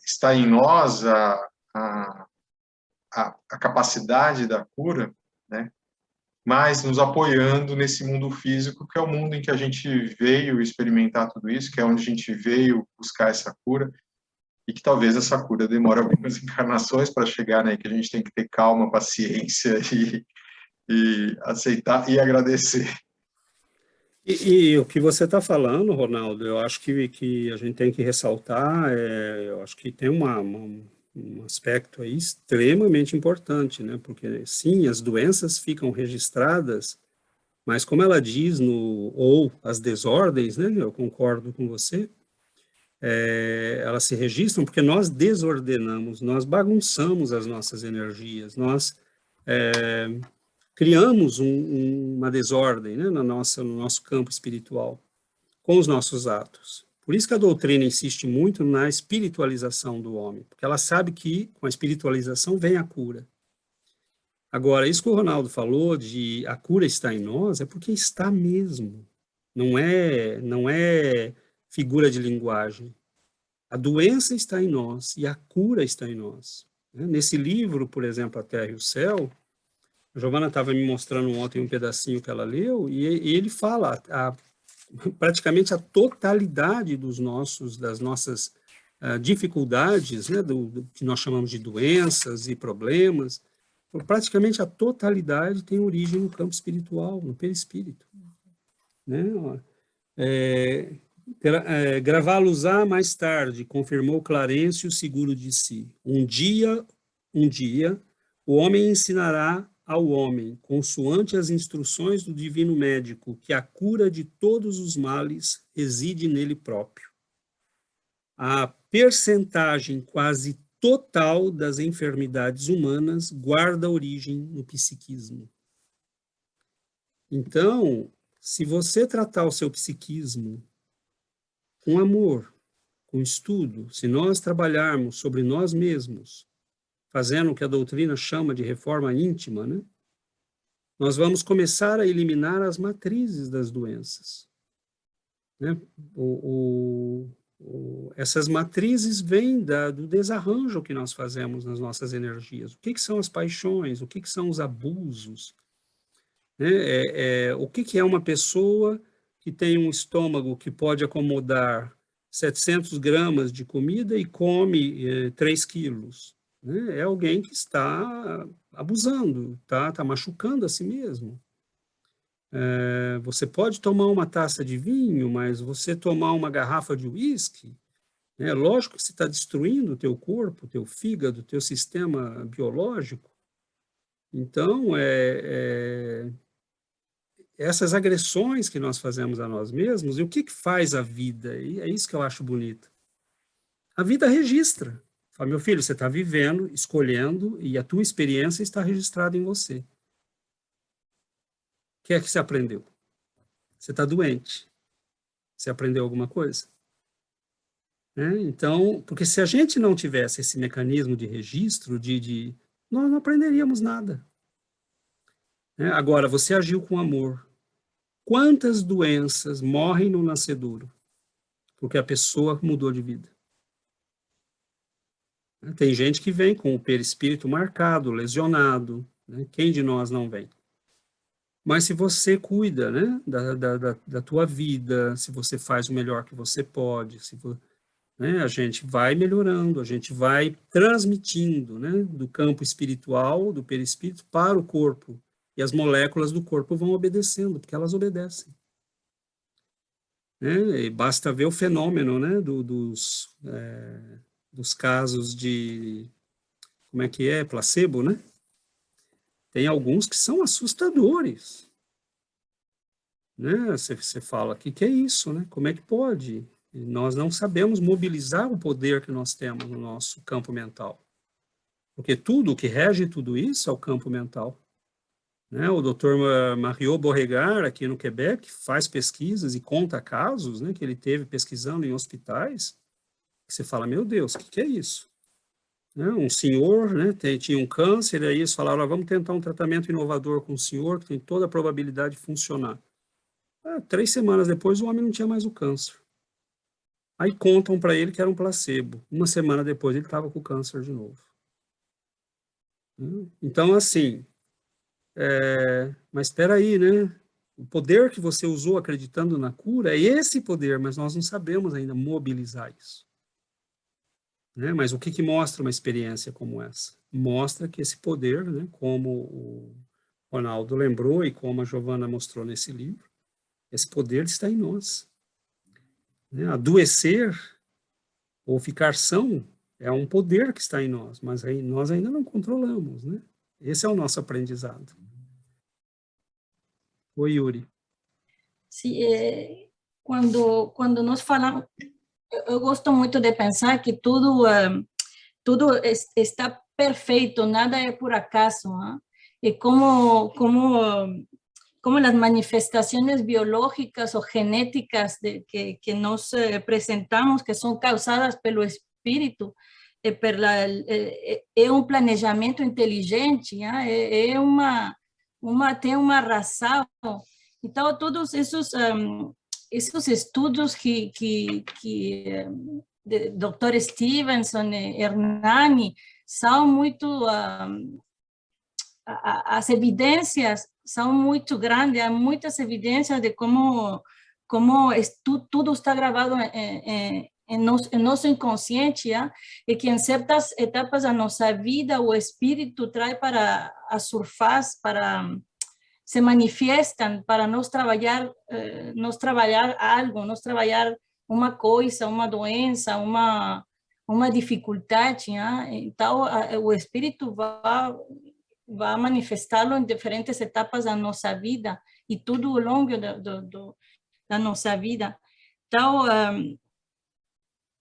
[SPEAKER 7] está em nós a capacidade da cura, né? Mas nos apoiando nesse mundo físico, que é o mundo em que a gente veio experimentar tudo isso, que é onde a gente veio buscar essa cura, e que talvez essa cura demore algumas encarnações para chegar, né? Que a gente tem que ter calma, paciência e aceitar e agradecer.
[SPEAKER 5] E o que você está falando, Ronaldo, eu acho que a gente tem que ressaltar, eu acho que tem um aspecto aí extremamente importante, né? Porque, sim, as doenças ficam registradas, mas como ela diz ou as desordens, né? Eu concordo com você, elas se registram porque nós desordenamos, nós bagunçamos as nossas energias, nós criamos uma desordem, né, no nosso campo espiritual, com os nossos atos. Por isso que a doutrina insiste muito na espiritualização do homem, porque ela sabe que com a espiritualização vem a cura. Agora, isso que o Ronaldo falou de a cura está em nós, é porque está mesmo. Não é figura de linguagem. A doença está em nós e a cura está em nós. Nesse livro, por exemplo, A Terra e o Céu, a Giovana estava me mostrando ontem um pedacinho que ela leu, e ele fala praticamente a totalidade das nossas dificuldades, né, do que nós chamamos de doenças e problemas, praticamente a totalidade tem origem no campo espiritual, no perispírito. Né? Gravá-los-á mais tarde, confirmou Clarencio seguro de si. Um dia, o homem ensinará ao homem, consoante as instruções do divino médico, que a cura de todos os males reside nele próprio. A percentagem quase total das enfermidades humanas guarda origem no psiquismo. Então, se você tratar o seu psiquismo com amor, com estudo, se nós trabalharmos sobre nós mesmos, fazendo o que a doutrina chama de reforma íntima, né? Nós vamos começar a eliminar as matrizes das doenças. Né? Essas matrizes vêm do desarranjo que nós fazemos nas nossas energias. O que são as paixões? O que são os abusos? Né? O que é uma pessoa que tem um estômago que pode acomodar 700 gramas de comida e come 3 quilos? Né? É alguém que está abusando, está machucando a si mesmo. Você pode tomar uma taça de vinho, mas você tomar uma garrafa de uísque, lógico que você está destruindo o teu corpo, o teu fígado, o teu sistema biológico. Então, essas agressões que nós fazemos a nós mesmos, e o que faz a vida? E é isso que eu acho bonito. A vida registra. Fala, meu filho, você está vivendo, escolhendo, e a tua experiência está registrada em você. O que é que você aprendeu? Você está doente. Você aprendeu alguma coisa? Então, porque se a gente não tivesse esse mecanismo de registro, nós não aprenderíamos nada. Agora, você agiu com amor. Quantas doenças morrem no nascedouro? Porque a pessoa mudou de vida. Tem gente que vem com o perispírito marcado, lesionado. Né? Quem de nós não vem? Mas se você cuida, né, da tua vida, se você faz o melhor que você pode, a gente vai melhorando, a gente vai transmitindo, né, do campo espiritual, do perispírito, para o corpo. E as moléculas do corpo vão obedecendo, porque elas obedecem. E basta ver o fenômeno, né, dos casos de, como é que é, placebo, né? Tem alguns que são assustadores. Né? Você fala, o que é isso? Né? Como é que pode? E nós não sabemos mobilizar o poder que nós temos no nosso campo mental. Porque tudo, o que rege tudo isso é o campo mental. Né? O Dr. Mario Beauregard, aqui no Quebec, faz pesquisas e conta casos, né, que ele teve pesquisando em hospitais, que você fala, meu Deus, o que é isso? Um senhor, né, tinha um câncer, e aí eles falaram, vamos tentar um tratamento inovador com o senhor, que tem toda a probabilidade de funcionar. 3 semanas depois, o homem não tinha mais o câncer. Aí contam para ele que era um placebo. 1 semana depois, ele estava com câncer de novo. Então, assim, mas espera aí, né? O poder que você usou acreditando na cura é esse poder, mas nós não sabemos ainda mobilizar isso. Mas o que mostra uma experiência como essa? Mostra que esse poder, né, como o Ronaldo lembrou e como a Giovana mostrou nesse livro, Esse poder está em nós. Né? Adoecer ou ficar são é um poder que está em nós, mas aí nós ainda não controlamos, né? Esse é o nosso aprendizado. Oi, Yuri.
[SPEAKER 8] Sim, quando nós falamos, eu gosto muito de pensar que tudo está perfeito, nada é por acaso, ¿eh? Y como las manifestaciones biológicas o genéticas que nos presentamos, que son causadas pelo espírito, é um planejamento inteligente, tem uma razão. Então, todos esses estudos que Dr. Stevenson e Hernani são muito... as evidências são muito grandes, há muitas evidências de como tudo está gravado em nosso inconsciente, e que em certas etapas da nossa vida o espírito traz para a surface, se manifestam para nós trabalhar algo, nós trabalhar uma coisa, uma doença, uma dificuldade, então o espírito vai manifestá-lo em diferentes etapas da nossa vida e tudo ao longo da nossa vida. Então,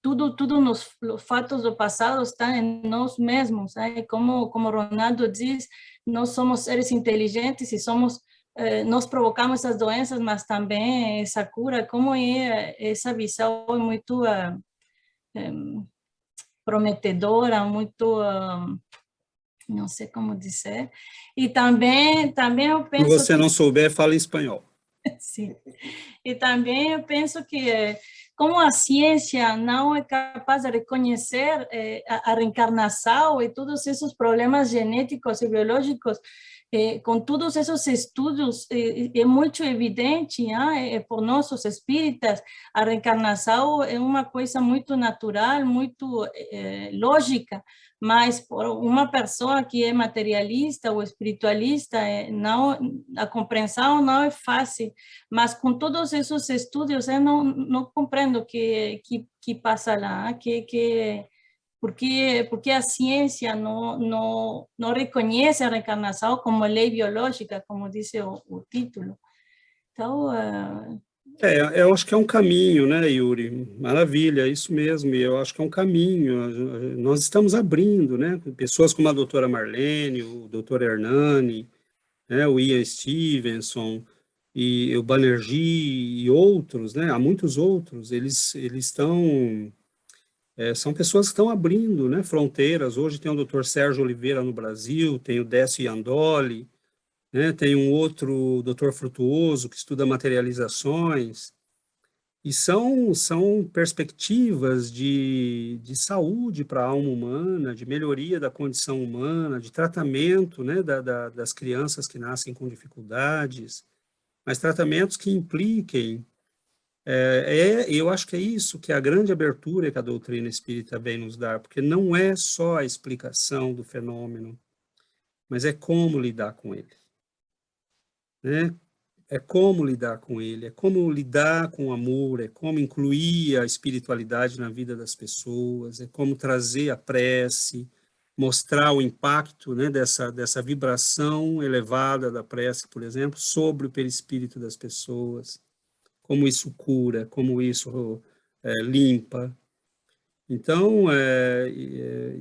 [SPEAKER 8] tudo nos fatos do passado está em nós mesmos, como Ronaldo diz, nós somos seres inteligentes e nós provocamos essas doenças, mas também essa cura, como essa visão é muito prometedora, muito... não sei como dizer, e também eu penso...
[SPEAKER 5] Se você não souber, fala em espanhol.
[SPEAKER 8] Sim, e também eu penso que como a ciência não é capaz de reconhecer a reencarnação e todos esses problemas genéticos e biológicos, com todos esses estudos, é muito evidente, por nós, os espíritas, a reencarnação é uma coisa muito natural, muito lógica, mas por uma pessoa que é materialista ou espiritualista, a compreensão não é fácil, mas com todos esses estudos, eu não compreendo o que passa lá, porque a ciência não reconhece a reencarnação como lei biológica, como diz o título. Então...
[SPEAKER 5] eu acho que é um caminho, né, Yuri? Maravilha, isso mesmo, e eu acho que é um caminho. Nós estamos abrindo, né? Pessoas como a doutora Marlene, o doutor Hernani, né, o Ian Stevenson, e o Banerjee e outros, né? Há muitos outros, eles estão... são pessoas que estão abrindo, né, fronteiras. Hoje tem o doutor Sérgio Oliveira no Brasil, tem o Décio Iandoli, né, tem um outro doutor Frutuoso que estuda materializações, e são perspectivas de saúde para a alma humana, de melhoria da condição humana, de tratamento, né, das crianças que nascem com dificuldades, mas tratamentos que impliquem. Eu acho que é isso que é a grande abertura que a doutrina espírita vem nos dar, porque não é só a explicação do fenômeno, mas é como lidar com ele. Né? É como lidar com ele, é como lidar com o amor, é como incluir a espiritualidade na vida das pessoas, é como trazer a prece, mostrar o impacto, né, dessa vibração elevada da prece, por exemplo, sobre o perispírito das pessoas, como isso cura, como isso limpa. Então,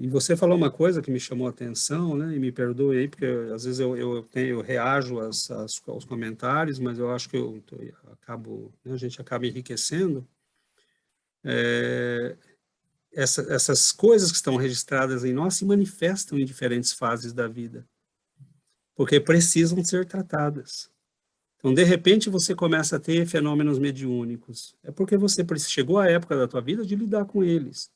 [SPEAKER 5] e você falou uma coisa que me chamou a atenção, né, e me perdoe aí, porque às vezes eu reajo aos comentários, mas eu acho que a gente acaba enriquecendo. Essas coisas que estão registradas em nós se manifestam em diferentes fases da vida, porque precisam ser tratadas. Então, de repente, você começa a ter fenômenos mediúnicos. É porque você chegou à época da tua vida de lidar com eles.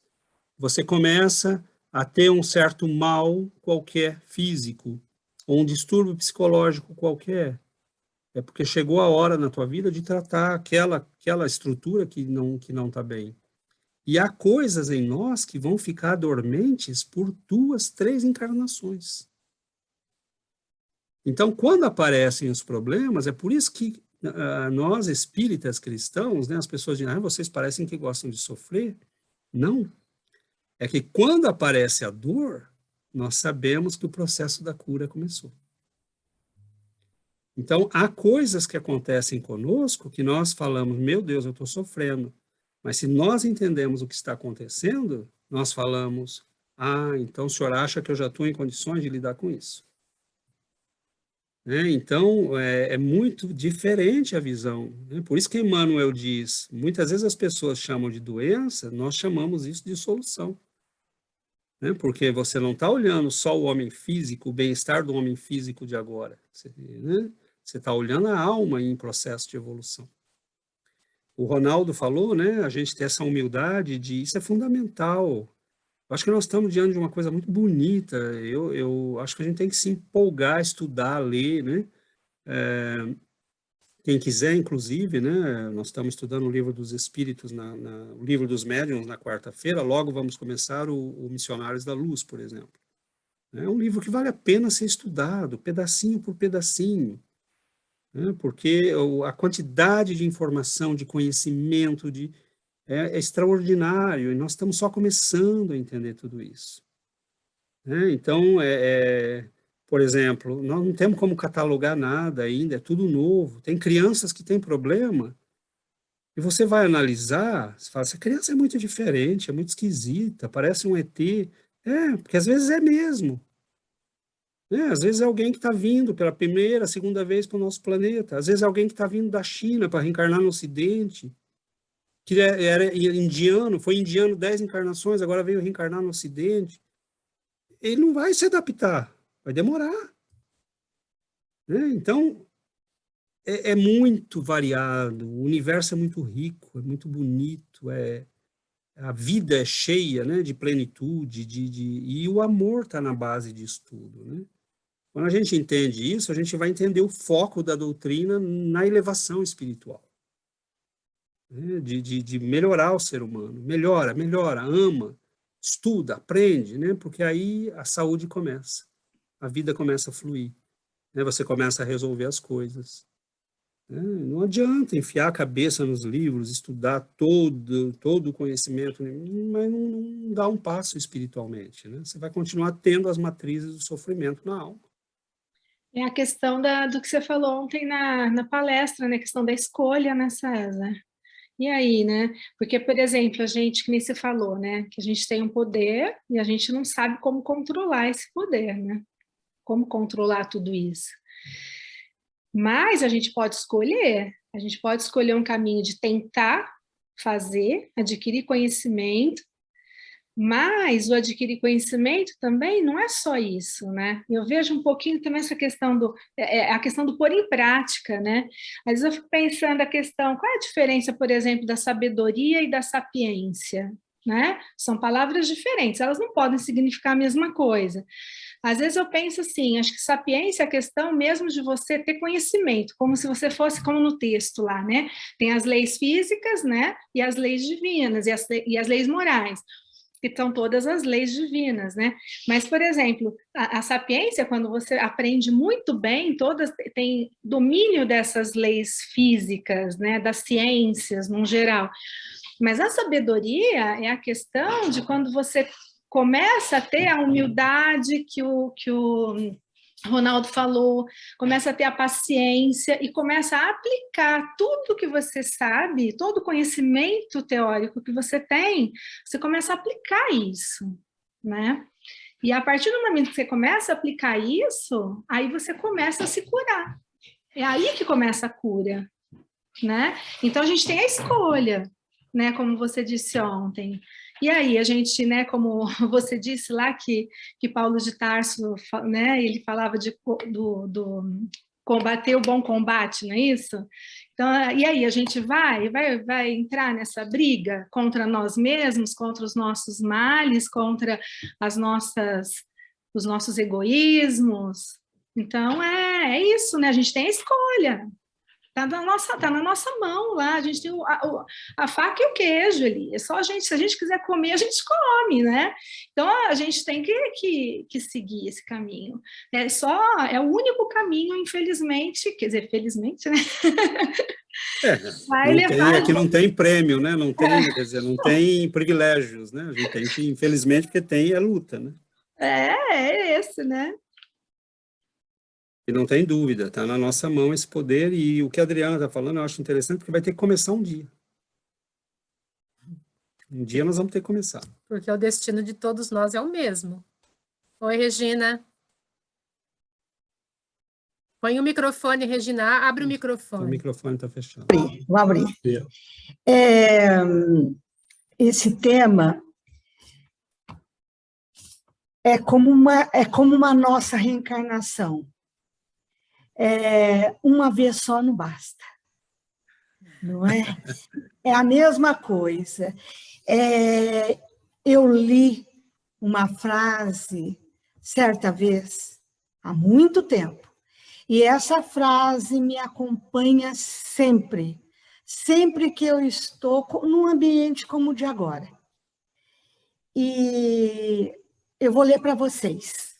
[SPEAKER 5] Você começa a ter um certo mal qualquer físico, ou um distúrbio psicológico qualquer. É porque chegou a hora na tua vida de tratar aquela estrutura que não está bem. E há coisas em nós que vão ficar dormentes por 2, 3 encarnações. Então, quando aparecem os problemas, é por isso que nós espíritas cristãos, né, as pessoas dizem, vocês parecem que gostam de sofrer. Não. É que quando aparece a dor, nós sabemos que o processo da cura começou. Então, há coisas que acontecem conosco que nós falamos, meu Deus, eu estou sofrendo. Mas se nós entendemos o que está acontecendo, nós falamos, então o senhor acha que eu já estou em condições de lidar com isso? Então, é muito diferente a visão. Né? Por isso que Emmanuel diz, muitas vezes as pessoas chamam de doença, nós chamamos isso de solução. Né? Porque você não está olhando só o homem físico, o bem-estar do homem físico de agora. Você está olhando a alma em processo de evolução. O Ronaldo falou, né? A gente ter essa humildade isso é fundamental. Eu acho que nós estamos diante de uma coisa muito bonita. Eu acho que a gente tem que se empolgar, estudar, ler, né? Quem quiser, inclusive, né? Nós estamos estudando o Livro dos Espíritos, o Livro dos Médiuns na quarta-feira. Logo vamos começar o Missionários da Luz, por exemplo. É um livro que vale a pena ser estudado, pedacinho por pedacinho. Porque a quantidade de informação, de conhecimento, é extraordinário, e nós estamos só começando a entender tudo isso. Então, por exemplo, nós não temos como catalogar nada ainda, é tudo novo. Tem crianças que têm problema, e você vai analisar, você fala, essa criança é muito diferente, é muito esquisita, parece um ET. Porque às vezes é mesmo. Às vezes é alguém que está vindo pela primeira, segunda vez para o nosso planeta. Às vezes é alguém que está vindo da China para reencarnar no Ocidente, que era indiano, foi indiano 10 encarnações, agora veio reencarnar no Ocidente. Ele não vai se adaptar, vai demorar. Então, é muito variado, o universo é muito rico, é muito bonito, a vida é cheia, né, de plenitude, e o amor está na base disso tudo, né? Quando a gente entende isso, a gente vai entender o foco da doutrina na elevação espiritual. De melhorar o ser humano. Melhora, ama, estuda, aprende, né? Porque aí a saúde começa. A vida começa a fluir. Você começa a resolver as coisas. Não adianta enfiar a cabeça nos livros, estudar todo o conhecimento, mas não dá um passo espiritualmente. Né? Você vai continuar tendo as matrizes do sofrimento na alma.
[SPEAKER 4] É a questão do que você falou ontem na palestra, né? A questão da escolha, né, César? E aí, né? Porque, por exemplo, a gente, que nem você falou, né? Que a gente tem um poder e a gente não sabe como controlar esse poder, né? Como controlar tudo isso. Mas a gente pode escolher um caminho de tentar fazer, adquirir conhecimento, mas o adquirir conhecimento também não é só isso, né? Eu vejo um pouquinho também essa questão a questão do pôr em prática, né? Às vezes eu fico pensando qual é a diferença, por exemplo, da sabedoria e da sapiência, né? São palavras diferentes, elas não podem significar a mesma coisa. Às vezes eu penso assim, acho que sapiência é a questão mesmo de você ter conhecimento, como se você fosse, como no texto lá, né? Tem as leis físicas, né? E as leis divinas, e as leis morais, que são todas as leis divinas, né? Mas, por exemplo, a sapiência, quando você aprende muito bem, tem domínio dessas leis físicas, né? Das ciências, no geral. Mas a sabedoria é a questão de quando você começa a ter a humildade que o Ronaldo falou, começa a ter a paciência e começa a aplicar tudo que você sabe, todo o conhecimento teórico que você tem, você começa a aplicar isso, né? E a partir do momento que você começa a aplicar isso, aí você começa a se curar. É aí que começa a cura, né? Então a gente tem a escolha, né? Como você disse ontem. E aí, a gente, né, como você disse lá, que Paulo de Tarso, né, ele falava do combater o bom combate, não é isso? Então, e aí, a gente vai entrar nessa briga contra nós mesmos, contra os nossos males, contra os nossos egoísmos. Então, é isso, né? A gente tem a escolha. Tá na nossa mão lá, a gente tem a faca e o queijo ali. É só se a gente quiser comer, a gente come, né? Então a gente tem que seguir esse caminho. É o único caminho, infelizmente, quer dizer, felizmente, né?
[SPEAKER 5] Aqui não tem prêmio, né? Não tem, quer dizer, não tem privilégios, né? A gente tem que, infelizmente, porque tem é luta, né?
[SPEAKER 4] É esse, né?
[SPEAKER 5] E não tem dúvida, está na nossa mão esse poder, e o que a Adriana está falando eu acho interessante, porque vai ter que começar um dia. Um dia nós vamos ter que começar.
[SPEAKER 2] Porque o destino de todos nós é o mesmo. Oi, Regina. Põe o microfone, Regina, abre o microfone.
[SPEAKER 5] O microfone está fechado.
[SPEAKER 9] Vou abrir. Esse tema é como uma nossa reencarnação. Uma vez só não basta, não é? É a mesma coisa. Eu li uma frase certa vez, há muito tempo, e essa frase me acompanha sempre que eu estou num ambiente como o de agora. E eu vou ler para vocês.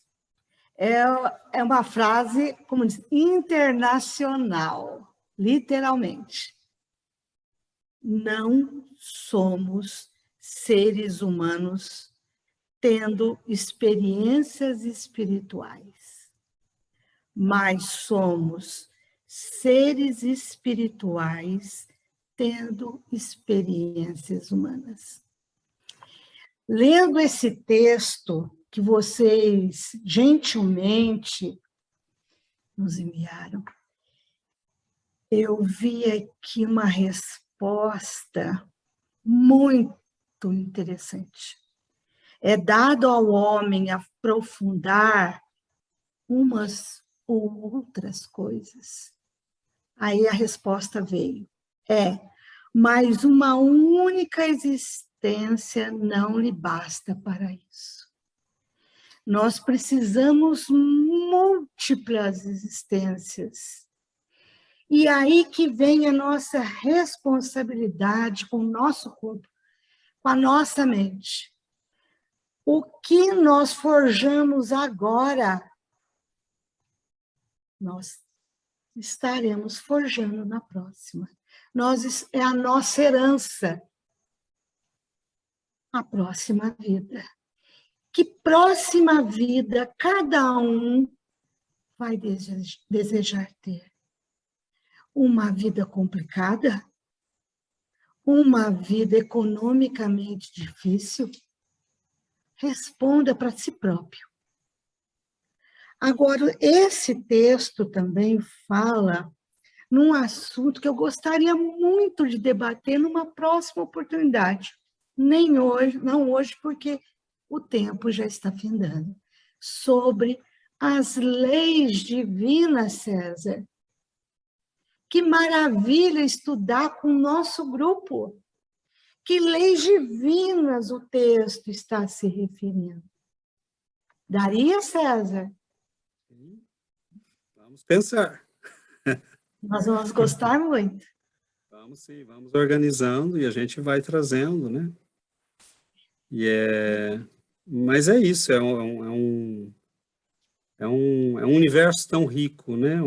[SPEAKER 9] É uma frase, como diz, internacional, literalmente. Não somos seres humanos tendo experiências espirituais, mas somos seres espirituais tendo experiências humanas. Lendo esse texto que vocês gentilmente nos enviaram, eu vi aqui uma resposta muito interessante. É dado ao homem aprofundar umas ou outras coisas. Aí a resposta veio. Mas uma única existência não lhe basta para isso. Nós precisamos múltiplas existências. E aí que vem a nossa responsabilidade com o nosso corpo, com a nossa mente. O que nós forjamos agora, nós estaremos forjando na próxima. É a nossa herança, a próxima vida. Que próxima vida cada um vai desejar ter? Uma vida complicada? Uma vida economicamente difícil? Responda para si próprio. Agora, esse texto também fala num assunto que eu gostaria muito de debater numa próxima oportunidade. Não hoje, porque o tempo já está findando. Sobre as leis divinas, César. Que maravilha estudar com o nosso grupo. Que leis divinas o texto está se referindo. Daria, César?
[SPEAKER 5] Vamos pensar.
[SPEAKER 9] Nós vamos gostar muito.
[SPEAKER 5] Vamos sim, vamos organizando e a gente vai trazendo, né? Mas é isso, é um universo tão rico, né?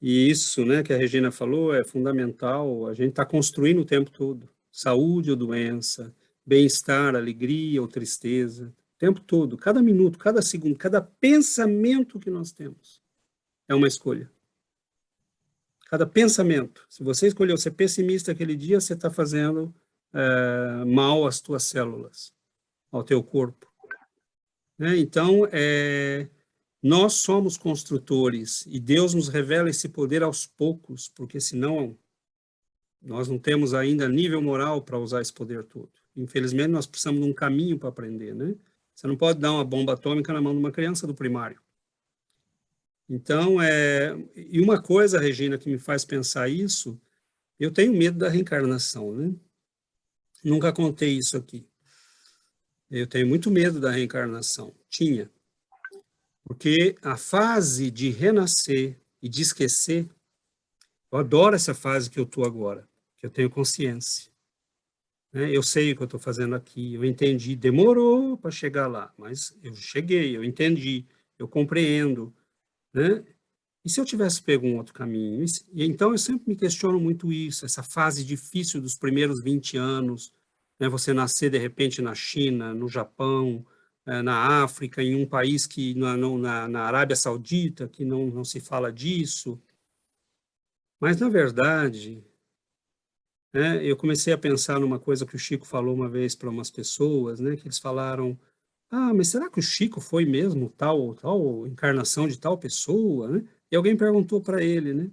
[SPEAKER 5] E isso, né, que a Regina falou, é fundamental. A gente está construindo o tempo todo. Saúde ou doença, bem-estar, alegria ou tristeza. O tempo todo, cada minuto, cada segundo, cada pensamento que nós temos é uma escolha. Cada pensamento. Se você escolheu ser pessimista aquele dia, você está fazendo mal às tuas células, ao teu corpo. Né? Então, nós somos construtores e Deus nos revela esse poder aos poucos, porque senão nós não temos ainda nível moral para usar esse poder todo. Infelizmente, nós precisamos de um caminho para aprender, né? Você não pode dar uma bomba atômica na mão de uma criança do primário. Então, e uma coisa, Regina, que me faz pensar isso, eu tenho medo da reencarnação, né? Nunca contei isso aqui. Eu tenho muito medo da reencarnação. Tinha. Porque a fase de renascer e de esquecer Eu adoro essa fase que eu estou agora, que eu tenho consciência. Né? Eu sei o que eu estou fazendo aqui, eu entendi, demorou para chegar lá, mas eu cheguei, eu entendi, eu compreendo. Né? E se eu tivesse pego um outro caminho? E então eu sempre me questiono muito isso, essa fase difícil dos primeiros 20 anos, né? Você nascer de repente na China, no Japão, na África, em um país que na Arábia Saudita, que não se fala disso. Mas, na verdade, né, eu comecei a pensar numa coisa que o Chico falou uma vez para umas pessoas, né, que eles falaram, mas será que o Chico foi mesmo tal encarnação de tal pessoa, né? E alguém perguntou para ele, né?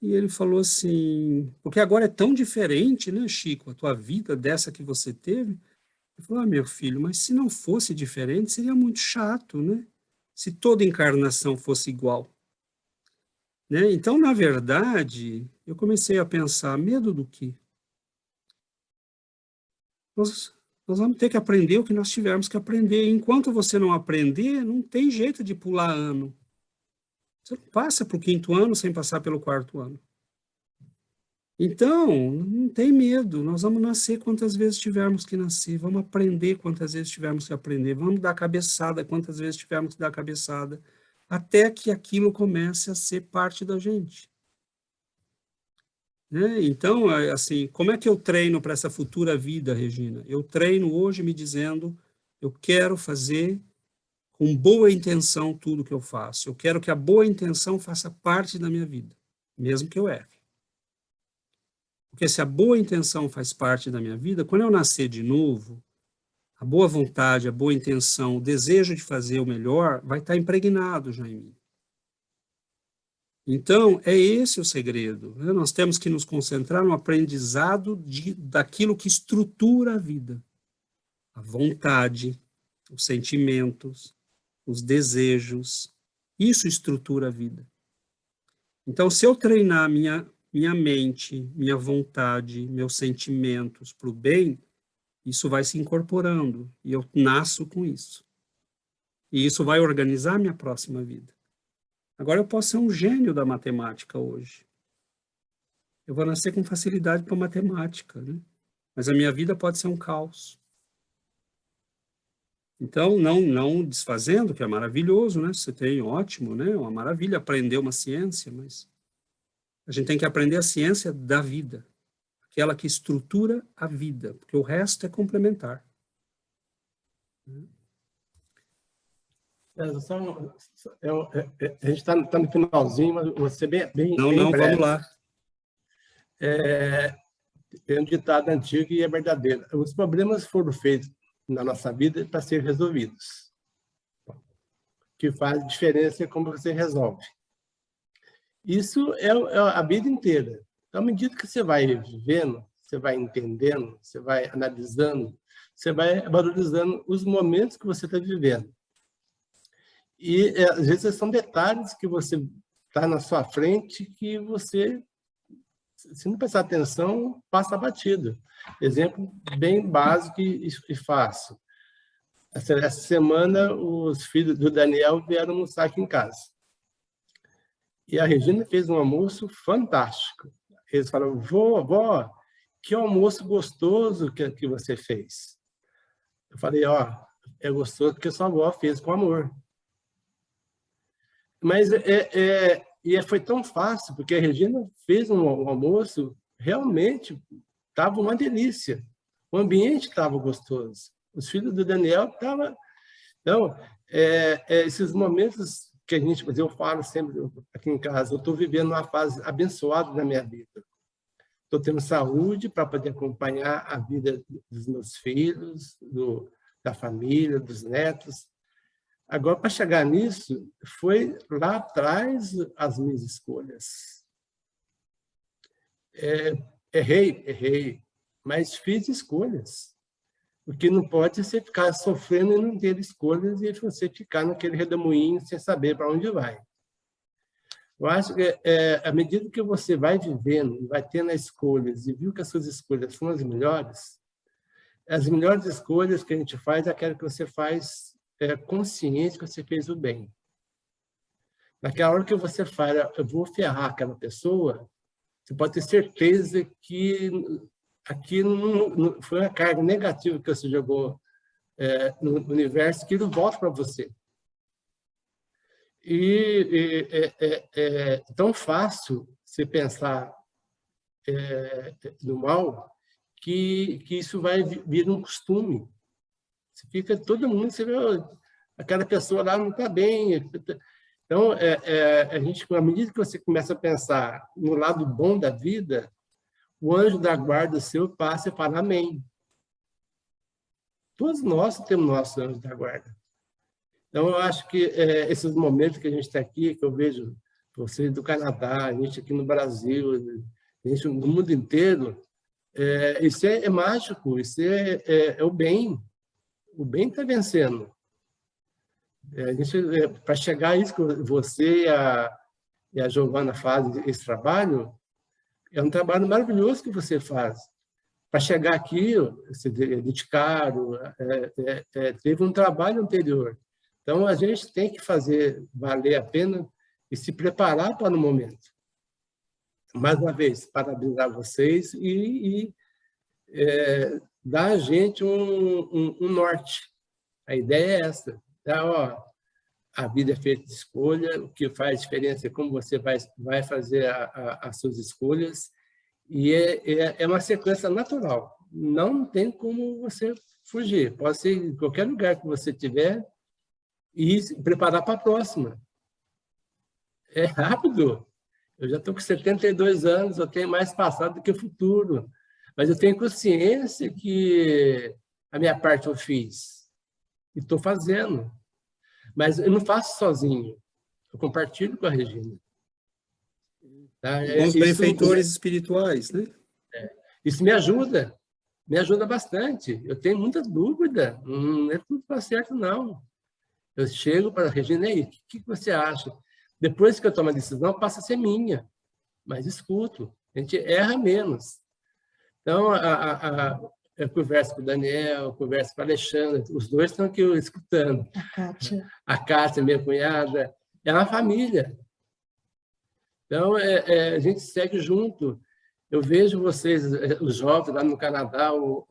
[SPEAKER 5] E ele falou assim, porque agora é tão diferente, né, Chico, a tua vida dessa que você teve. Ele falou, meu filho, mas se não fosse diferente, seria muito chato, né? Se toda encarnação fosse igual. Né? Então, na verdade, eu comecei a pensar, medo do quê? Nós vamos ter que aprender o que nós tivermos que aprender. Enquanto você não aprender, não tem jeito de pular ano. Você não passa para o 5º ano sem passar pelo 4º ano. Então, não tem medo. Nós vamos nascer quantas vezes tivermos que nascer. Vamos aprender quantas vezes tivermos que aprender. Vamos dar cabeçada quantas vezes tivermos que dar cabeçada. Até que aquilo comece a ser parte da gente. Né? Então, assim, como é que eu treino para essa futura vida, Regina? Eu treino hoje me dizendo, eu quero fazer com boa intenção tudo que eu faço. Eu quero que a boa intenção faça parte da minha vida, mesmo que eu erre. Porque se a boa intenção faz parte da minha vida, quando eu nascer de novo, a boa vontade, a boa intenção, o desejo de fazer o melhor vai estar impregnado já em mim. Então, é esse o segredo. Né? Nós temos que nos concentrar no aprendizado daquilo que estrutura a vida. A vontade, os sentimentos, os desejos. Isso estrutura a vida. Então, se eu treinar minha mente, minha vontade, meus sentimentos para o bem, isso vai se incorporando. E eu nasço com isso. E isso vai organizar minha próxima vida. Agora eu posso ser um gênio da matemática hoje. Eu vou nascer com facilidade para matemática, né? Mas a minha vida pode ser um caos. Então, não desfazendo, que é maravilhoso, né? Você tem, ótimo, né? Uma maravilha aprender uma ciência, mas a gente tem que aprender a ciência da vida, aquela que estrutura a vida, porque o resto é complementar.
[SPEAKER 10] A gente está no finalzinho, mas você bem
[SPEAKER 5] Não,
[SPEAKER 10] breve.
[SPEAKER 5] vamos lá.
[SPEAKER 10] Tem um ditado antigo e é verdadeiro. Os problemas foram feitos na nossa vida para ser resolvidos. O que faz diferença é como você resolve. Isso é a vida inteira. Então, à medida que você vai vivendo, você vai entendendo, você vai analisando, você vai valorizando os momentos que você está vivendo. E, às vezes, são detalhes que você está na sua frente que você, se não prestar atenção, passa batido. Exemplo bem básico e fácil. Essa semana, os filhos do Daniel vieram almoçar aqui em casa. E a Regina fez um almoço fantástico. Eles falaram, vó, que almoço gostoso que você fez. Eu falei, é gostoso porque sua avó fez com amor. Mas foi tão fácil, porque a Regina fez um almoço, realmente estava uma delícia. O ambiente estava gostoso. Os filhos do Daniel estavam... Então, esses momentos que a gente... Eu falo sempre aqui em casa, eu estou vivendo uma fase abençoada da minha vida. Estou tendo saúde para poder acompanhar a vida dos meus filhos, da família, dos netos. Agora, para chegar nisso, foi lá atrás as minhas escolhas. Errei, mas fiz escolhas. O que não pode é você ficar sofrendo e não ter escolhas e você ficar naquele redemoinho sem saber para onde vai. Eu acho que à medida que você vai vivendo, vai tendo as escolhas e viu que as suas escolhas são as melhores escolhas que a gente faz é aquela que você faz consciente que você fez o bem. Naquela hora que você fala, eu vou ferrar aquela pessoa, você pode ter certeza que aquilo foi uma carga negativa que você jogou no universo, que ele volta para você. E é tão fácil você pensar no mal que isso vai vir um costume. Você fica, todo mundo, você vê, aquela pessoa lá não está bem. Então, a gente, à medida que você começa a pensar no lado bom da vida, o anjo da guarda seu passa e fala amém. Todos nós temos nosso anjo da guarda. Então, eu acho que esses momentos que a gente está aqui, que eu vejo vocês do Canadá, a gente aqui no Brasil, a gente no mundo inteiro, isso é mágico, isso é o bem. O bem está vencendo. Para chegar a isso que você e a Giovana fazem, esse trabalho, é um trabalho maravilhoso que você faz. Para chegar aqui, se dedicaram, teve um trabalho anterior. Então, a gente tem que fazer valer a pena e se preparar para o momento. Mais uma vez, parabenizar vocês e dar a gente um norte. A ideia é essa. A vida é feita de escolha, o que faz diferença é como você vai fazer as suas escolhas, e é uma sequência natural. Não tem como você fugir. Pode ser em qualquer lugar que você estiver e se preparar para a próxima. É rápido. Eu já estou com 72 anos, eu tenho mais passado do que futuro. Mas eu tenho consciência que a minha parte eu fiz. E estou fazendo. Mas eu não faço sozinho. Eu compartilho com a Regina. Tá?
[SPEAKER 5] Com os benfeitores espirituais, né?
[SPEAKER 10] Isso me ajuda bastante. Eu tenho muita dúvida, não é tudo para certo, não. Eu chego para a Regina, e aí, o que você acha? Depois que eu tomo a decisão, passa a ser minha, mas escuto. A gente erra menos. Então, eu converso com o Daniel, eu converso com a Alexandra, os dois estão aqui escutando. A Kátia, minha cunhada, é uma família. Então, a gente segue junto. Eu vejo vocês, os jovens lá no Canadá, o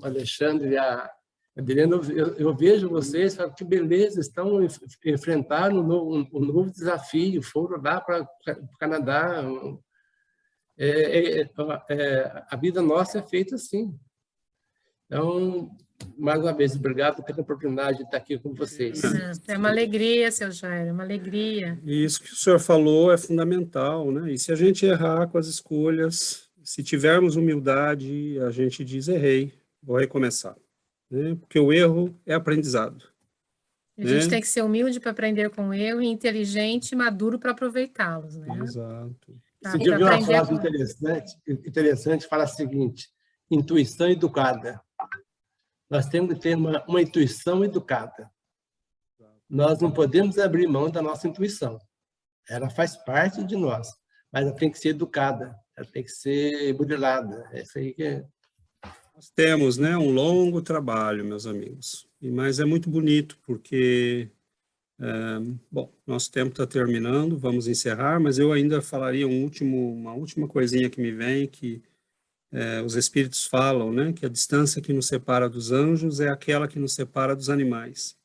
[SPEAKER 10] Alexandre e a Adriana, eu vejo vocês, falo, que beleza, estão enfrentando um novo desafio, foram lá para o Canadá. A vida nossa é feita assim. Então, mais uma vez, obrigado pela oportunidade de estar aqui com vocês.
[SPEAKER 2] É uma alegria, seu Jair, é uma alegria.
[SPEAKER 5] E isso que o senhor falou é fundamental, né? E se a gente errar com as escolhas, se tivermos humildade, a gente diz, errei, vou recomeçar. Né? Porque o erro é aprendizado.
[SPEAKER 2] A gente tem que ser humilde para aprender com o erro e inteligente e maduro para aproveitá-los, né?
[SPEAKER 5] Exato.
[SPEAKER 10] Esse dia eu vi uma frase interessante, fala o seguinte, intuição educada. Nós temos que ter uma intuição educada. Nós não podemos abrir mão da nossa intuição. Ela faz parte de nós, mas ela tem que ser educada, ela tem que ser burilada. É isso aí que é.
[SPEAKER 5] Nós temos, né, um longo trabalho, meus amigos, mas é muito bonito, porque, bom, nosso tempo está terminando, vamos encerrar, mas eu ainda falaria uma última coisinha que me vem, que os espíritos falam, né, que a distância que nos separa dos anjos é aquela que nos separa dos animais.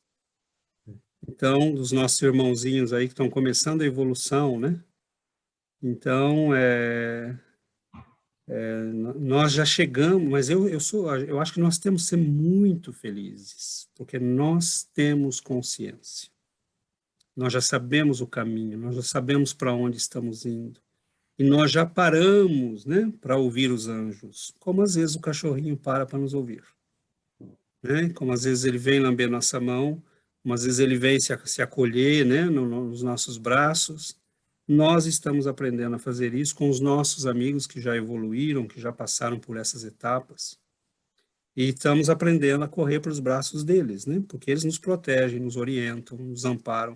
[SPEAKER 5] Então, dos nossos irmãozinhos aí que estão começando a evolução, né, então, nós já chegamos, mas eu acho que nós temos que ser muito felizes, porque nós temos consciência. Nós já sabemos o caminho, nós já sabemos para onde estamos indo. E nós já paramos, né, para ouvir os anjos, como às vezes o cachorrinho para nos ouvir. Né? Como às vezes ele vem lamber nossa mão, como às vezes ele vem se acolher, né, nos nossos braços. Nós estamos aprendendo a fazer isso com os nossos amigos que já evoluíram, que já passaram por essas etapas. E estamos aprendendo a correr para os braços deles, né? Porque eles nos protegem, nos orientam, nos amparam.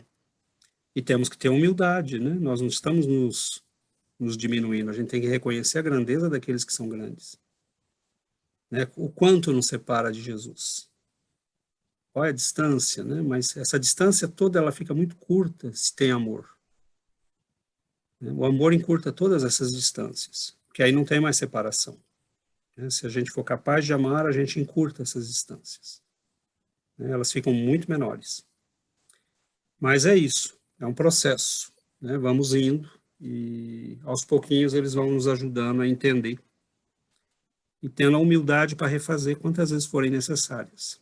[SPEAKER 5] E temos que ter humildade, né? Nós não estamos nos diminuindo, a gente tem que reconhecer a grandeza daqueles que são grandes. Né? O quanto nos separa de Jesus. Qual é a distância, né? Mas essa distância toda ela fica muito curta se tem amor. O amor encurta todas essas distâncias, porque aí não tem mais separação. Se a gente for capaz de amar, a gente encurta essas distâncias. Elas ficam muito menores. Mas é isso, é um processo. Vamos indo e aos pouquinhos eles vão nos ajudando a entender e tendo a humildade para refazer quantas vezes forem necessárias.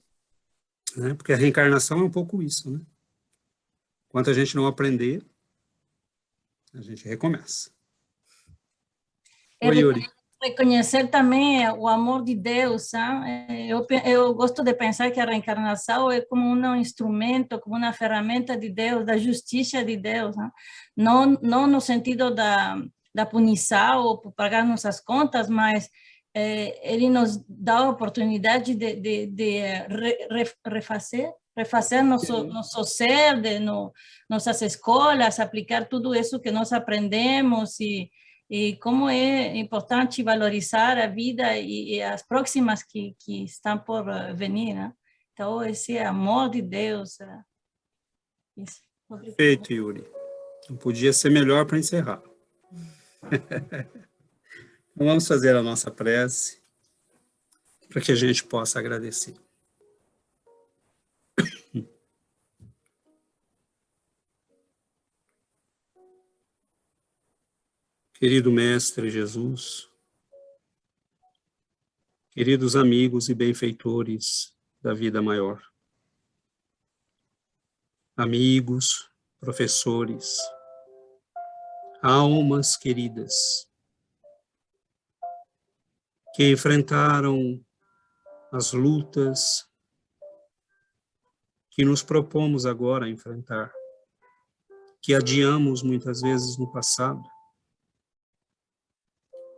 [SPEAKER 5] Porque a reencarnação é um pouco isso, Enquanto a gente não aprender, a gente recomeça. Oi, Yuri.
[SPEAKER 8] Reconhecer também o amor de Deus. Eu gosto de pensar que a reencarnação é como um instrumento, como uma ferramenta de Deus, da justiça de Deus. Não no sentido da punição ou pagar nossas contas, mas ele nos dá a oportunidade de refazer nosso ser, nossas escolas, aplicar tudo isso que nós aprendemos e como é importante valorizar a vida e as próximas que estão por vir, Então, esse amor de Deus. Isso.
[SPEAKER 5] Perfeito, Yuri. Não podia ser melhor para encerrar. Então, vamos fazer a nossa prece para que a gente possa agradecer. Querido Mestre Jesus, queridos amigos e benfeitores da vida maior, amigos, professores, almas queridas, que enfrentaram as lutas que nos propomos agora a enfrentar, que adiamos muitas vezes no passado,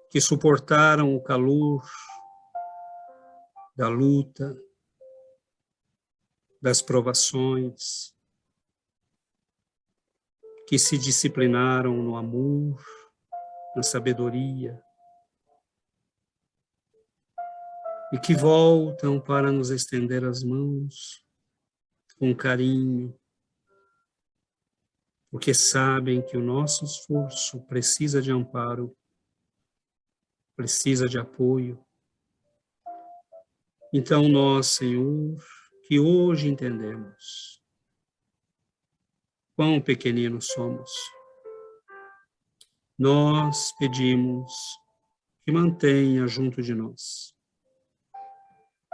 [SPEAKER 5] que suportaram o calor da luta, das provações, que se disciplinaram no amor, na sabedoria, e que voltam para nos estender as mãos com carinho, porque sabem que o nosso esforço precisa de amparo, precisa de apoio. Então nós, Senhor, que hoje entendemos quão pequeninos somos, nós pedimos que mantenha junto de nós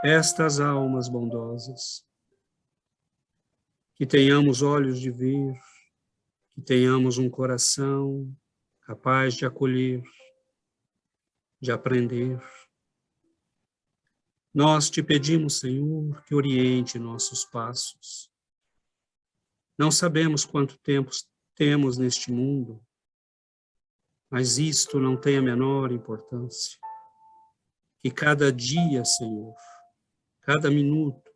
[SPEAKER 5] estas almas bondosas, que tenhamos olhos de ver, que tenhamos um coração capaz de acolher, de aprender. Nós te pedimos, Senhor, que oriente nossos passos. Não sabemos quanto tempo temos neste mundo, mas isto não tem a menor importância. Que cada dia, Senhor, cada minuto,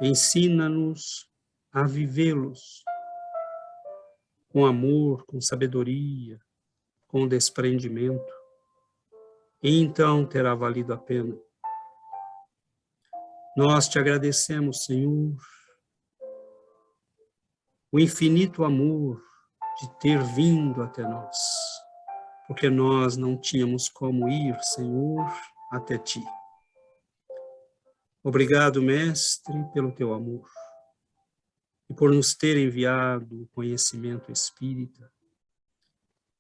[SPEAKER 5] ensina-nos a vivê-los com amor, com sabedoria, com desprendimento, e então terá valido a pena. Nós te agradecemos, Senhor, o infinito amor de ter vindo até nós, porque nós não tínhamos como ir, Senhor, até ti. Obrigado, Mestre, pelo teu amor e por nos ter enviado o conhecimento espírita,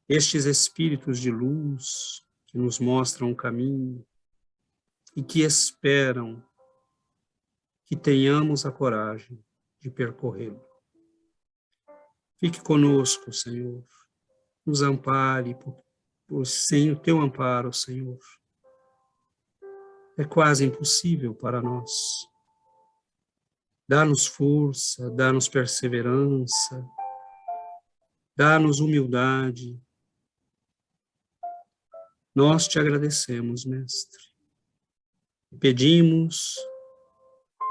[SPEAKER 5] estes espíritos de luz que nos mostram o caminho e que esperam que tenhamos a coragem de percorrê-lo. Fique conosco, Senhor, nos ampare, por sem o teu amparo, Senhor, é quase impossível para nós. Dá-nos força, dá-nos perseverança, dá-nos humildade. Nós te agradecemos, Mestre. Pedimos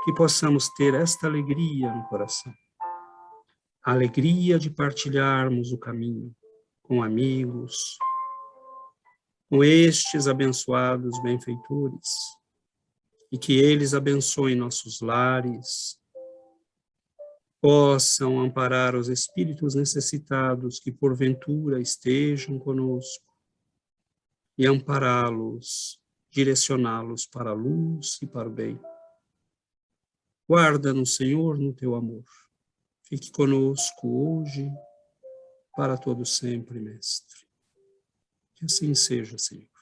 [SPEAKER 5] que possamos ter esta alegria no coração, a alegria de partilharmos o caminho com amigos, com estes abençoados benfeitores, e que eles abençoem nossos lares, possam amparar os espíritos necessitados que porventura estejam conosco e ampará-los, direcioná-los para a luz e para o bem. Guarda-nos, Senhor, no teu amor. Fique conosco hoje, para todo sempre, Mestre. Que assim seja, Senhor.